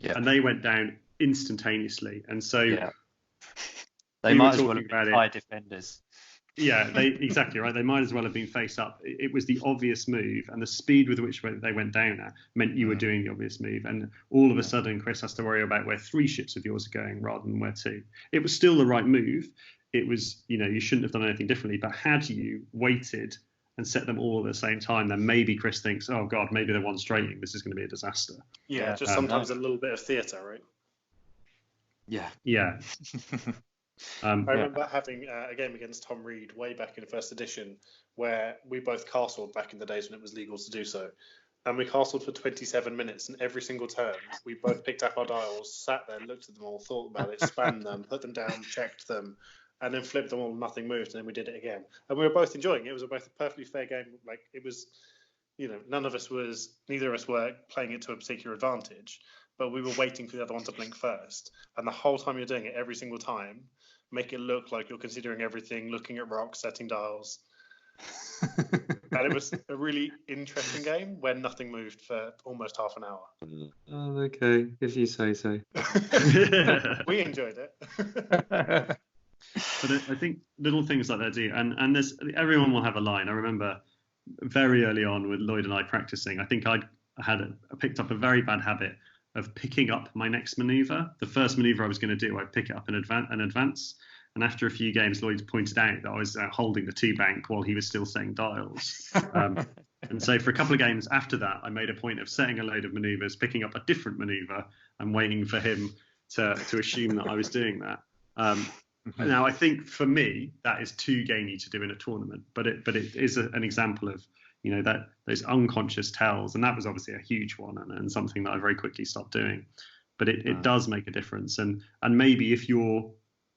Yeah. And they went down instantaneously. And so they might as well have been high defenders. Yeah, exactly right. They might as well have been face up. It was the obvious move, and the speed with which they went down at meant you were doing the obvious move. And all of a sudden, Kris has to worry about where 3 ships of yours are going rather than where 2. It was still the right move. It was, you shouldn't have done anything differently. But had you waited and set them all at the same time, then maybe Kris thinks, oh God, maybe they're one straighting. This is going to be a disaster. Yeah, just sometimes a little bit of theatre, right? Yeah. Yeah. I remember having a game against Tom Reed way back in first edition where we both castled back in the days when it was legal to do so. And we castled for 27 minutes, and every single turn, we both picked up our dials, sat there, looked at them all, thought about it, spanned them, put them down, checked them, and then flipped them all, nothing moved, and then we did it again. And we were both enjoying it. It was both a perfectly fair game. Like, it was, neither of us were playing it to a particular advantage, but we were waiting for the other one to blink first. And the whole time you're doing it, every single time, make it look like you're considering everything, looking at rocks, setting dials. And it was a really interesting game where nothing moved for almost half an hour. Oh, okay, if you say so. We enjoyed it. But I think little things like that do, and there's everyone will have a line. I remember very early on with Lloyd and I practicing, I think I picked up a very bad habit of picking up my next maneuver. The first maneuver I was going to do, I'd pick it up in advance. And after a few games, Lloyd pointed out that I was holding the 2 bank while he was still setting dials. And so for a couple of games after that, I made a point of setting a load of maneuvers, picking up a different maneuver, and waiting for him to assume that I was doing that. Now, I think for me, that is too gamey to do in a tournament, but it is an example of that those unconscious tells, and that was obviously a huge one and something that I very quickly stopped doing. But it does make a difference, and maybe if you're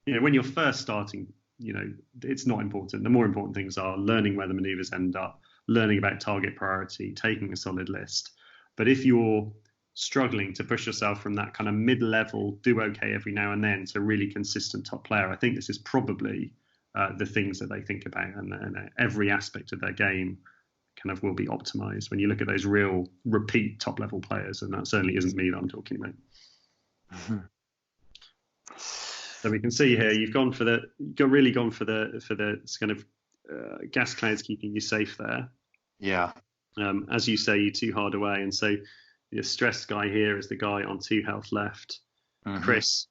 when you're first starting, it's not important. The more important things are learning where the maneuvers end up, learning about target priority, taking a solid list. But if you're struggling to push yourself from that kind of mid-level, do okay every now and then, to really consistent top player, I think this is probably the things that they think about, and every aspect of their game kind of will be optimized when you look at those real repeat top level players, and that certainly isn't me that I'm talking about. Mm-hmm. So we can see here you've really gone for the kind of gas clouds keeping you safe there. Yeah. As you say, you're too hard away, and so the stressed guy here is the guy on 2 health left. Mm-hmm. Kris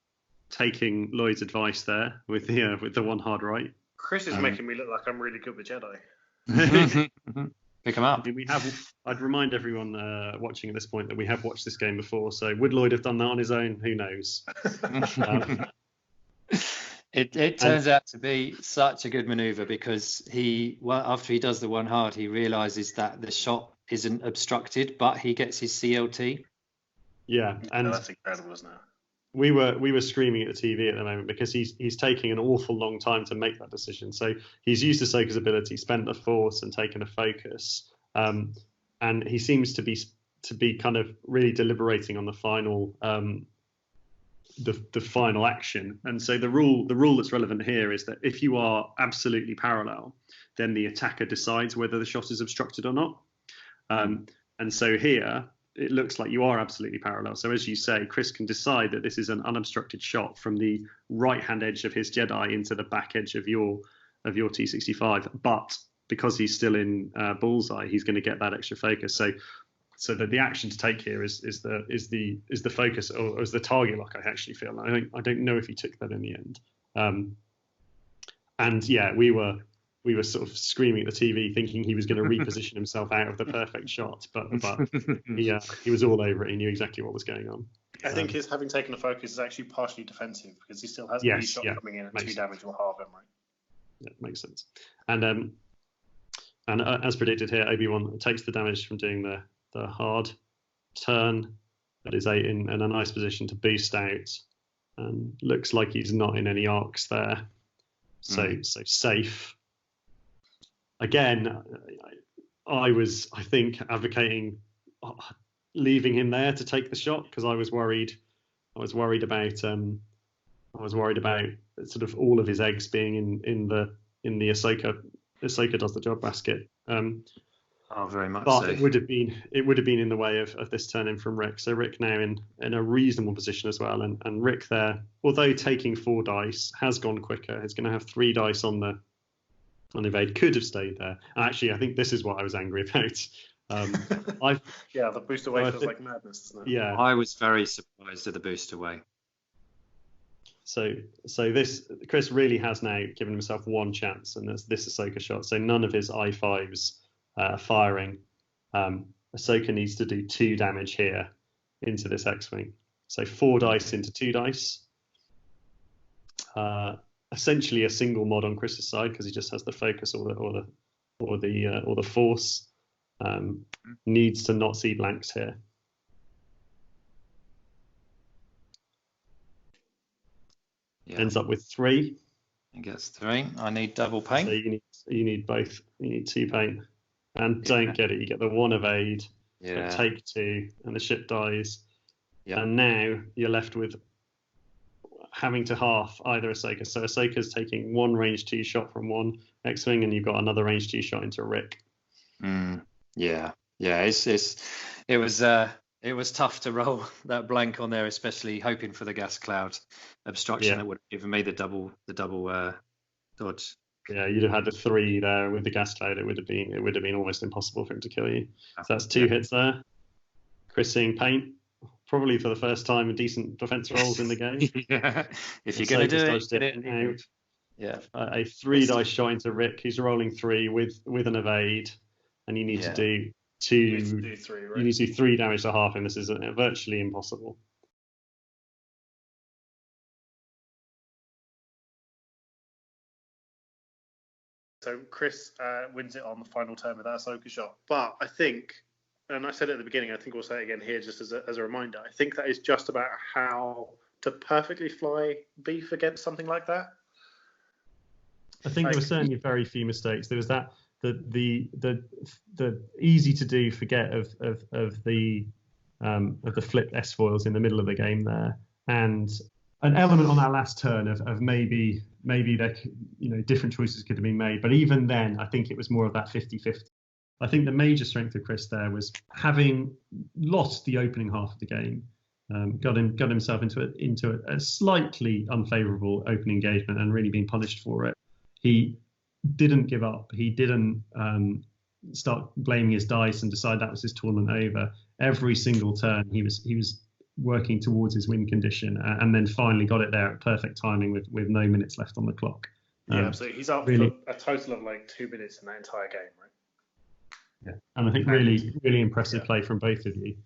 taking Lloyd's advice there with the 1 hard right. Kris is making me look like I'm really good with Jedi. Pick him up. I'd remind everyone watching at this point that we have watched this game before. So would Lloyd have done that on his own? Who knows? It turns out to be such a good maneuver because after he does the 1 hard, he realizes that the shot isn't obstructed, but he gets his CLT. Yeah, and that's incredible, isn't it? We were screaming at the TV at the moment because he's taking an awful long time to make that decision. So he's used Ahsoka's ability, spent the Force, and taken a focus, and he seems to be kind of really deliberating on the final the final action. And so the rule that's relevant here is that if you are absolutely parallel, then the attacker decides whether the shot is obstructed or not. And so here, it looks like you are absolutely parallel. So as you say, Kris can decide that this is an unobstructed shot from the right-hand edge of his Jedi into the back edge of your T65. But because he's still in bullseye, he's going to get that extra focus. So that the action to take here is the focus, or is the target lock. I actually feel. I don't know if he took that in the end. And yeah, we were sort of screaming at the TV, thinking he was going to reposition himself out of the perfect shot, but he was all over it. He knew exactly what was going on. I think his having taken a focus is actually partially defensive because he still has the shot coming in at 2 damage or half him, right? Yeah, makes sense. And as predicted here, Obi-Wan takes the damage from doing the hard turn. That is in a nice position to boost out, and looks like he's not in any arcs there. So safe. Again, I think, advocating leaving him there to take the shot because I was worried about sort of all of his eggs being in the Ahsoka does the job basket. Very much. But so. it would have been in the way of this turn in from Ric. So Ric now in a reasonable position as well, and Ric there, although taking 4 dice, has gone quicker. He's going to have 3 dice on the evade. Could have stayed there. And actually, I think this is what I was angry about. The boost away feels like madness, doesn't it? Yeah, I was very surprised at the boost away. So this Kris really has now given himself one chance, and that's this Ahsoka shot. So none of his I5s firing. Ahsoka needs to do 2 damage here into this X-wing. So 4 dice into 2 dice. Essentially a single mod on Kris's side because he just has the focus or the force. Needs to not see blanks here. Yeah. Ends up with 3. He gets 3. I need double paint. So you need both. You need 2 paint, and don't get it. You get the 1 evade. Yeah. Take 2, and the ship dies. Yeah. And now you're left with having to half either Ahsoka. So Ahsoka's taking 1 range 2 shot from 1 X-wing, and you've got another range 2 shot into Ric. Yeah. It was tough to roll that blank on there, especially hoping for the gas cloud obstruction that would have given me the double dodge. Yeah, you'd have had the 3 there with the gas cloud. It would have been almost impossible for him to kill you. So that's 2 hits there. Kris seeing paint, probably for the first time in decent defense rolls in the game. Yeah, if you're going to do it, get it out. Yeah, a 3 dice shot into Ric. He's rolling 3 with an evade, and you need to do 2. You need to do 3, right? You need to do 3 damage to half him. This is virtually impossible. So Kris wins it on the final turn with that Ahsoka shot. But I think, and I said it at the beginning, I think we'll say it again here just as a reminder, I think that is just about how to perfectly fly beef against something like that. I think there were certainly very few mistakes. There was that the easy to do forget of the flipped S foils in the middle of the game there, and an element on that last turn of maybe there, different choices could have been made. But even then, I think it was more of that 50-50. I think the major strength of Kris there was having lost the opening half of the game, got himself into a slightly unfavourable opening engagement and really been punished for it. He didn't give up. He didn't start blaming his dice and decide that was his tournament over. Every single turn, he was working towards his win condition, and then finally got it there at perfect timing with no minutes left on the clock. Yeah, absolutely. He's up for a total of like 2 minutes in that entire game, right? Yeah, and I think really impressive play from both of you.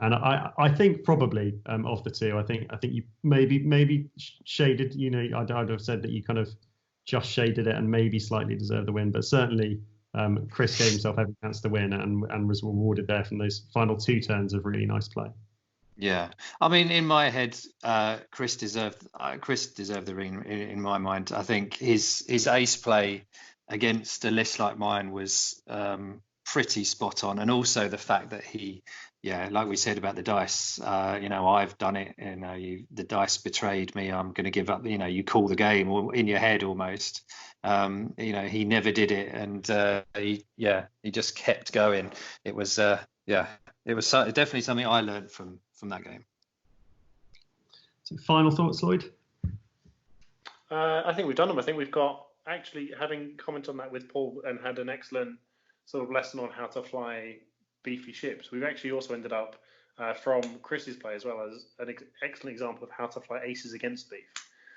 And I think probably of the two, I think you maybe shaded. I'd have said that you kind of just shaded it and maybe slightly deserved the win, but certainly Kris gave himself every chance to win and was rewarded there from those final 2 turns of really nice play. Yeah, I mean, in my head, Kris deserved the ring. In my mind, I think his ace play against a list like mine was pretty spot on, and also the fact that he, like we said about the dice, I've done it. The dice betrayed me. I'm going to give up. You call the game, or in your head almost. He never did it, and he just kept going. It was definitely something I learned from that game. So final thoughts, Lloyd? I think we've done them. I think we've got, actually, having commented on that with Paul and had an excellent sort of lesson on how to fly beefy ships, we've actually also ended up from Kris's play as well as an excellent example of how to fly aces against beef.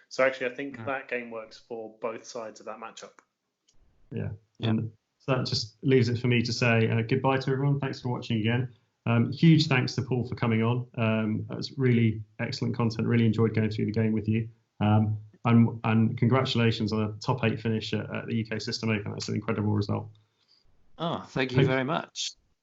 So actually, I think that game works for both sides of that matchup. Yeah. And so that just leaves it for me to say goodbye to everyone. Thanks for watching again. Huge thanks to Paul for coming on. That was really excellent content. Really enjoyed going through the game with you. And congratulations on a top 8 finish at the UK System Open. That's an incredible result. Oh, thank you very much.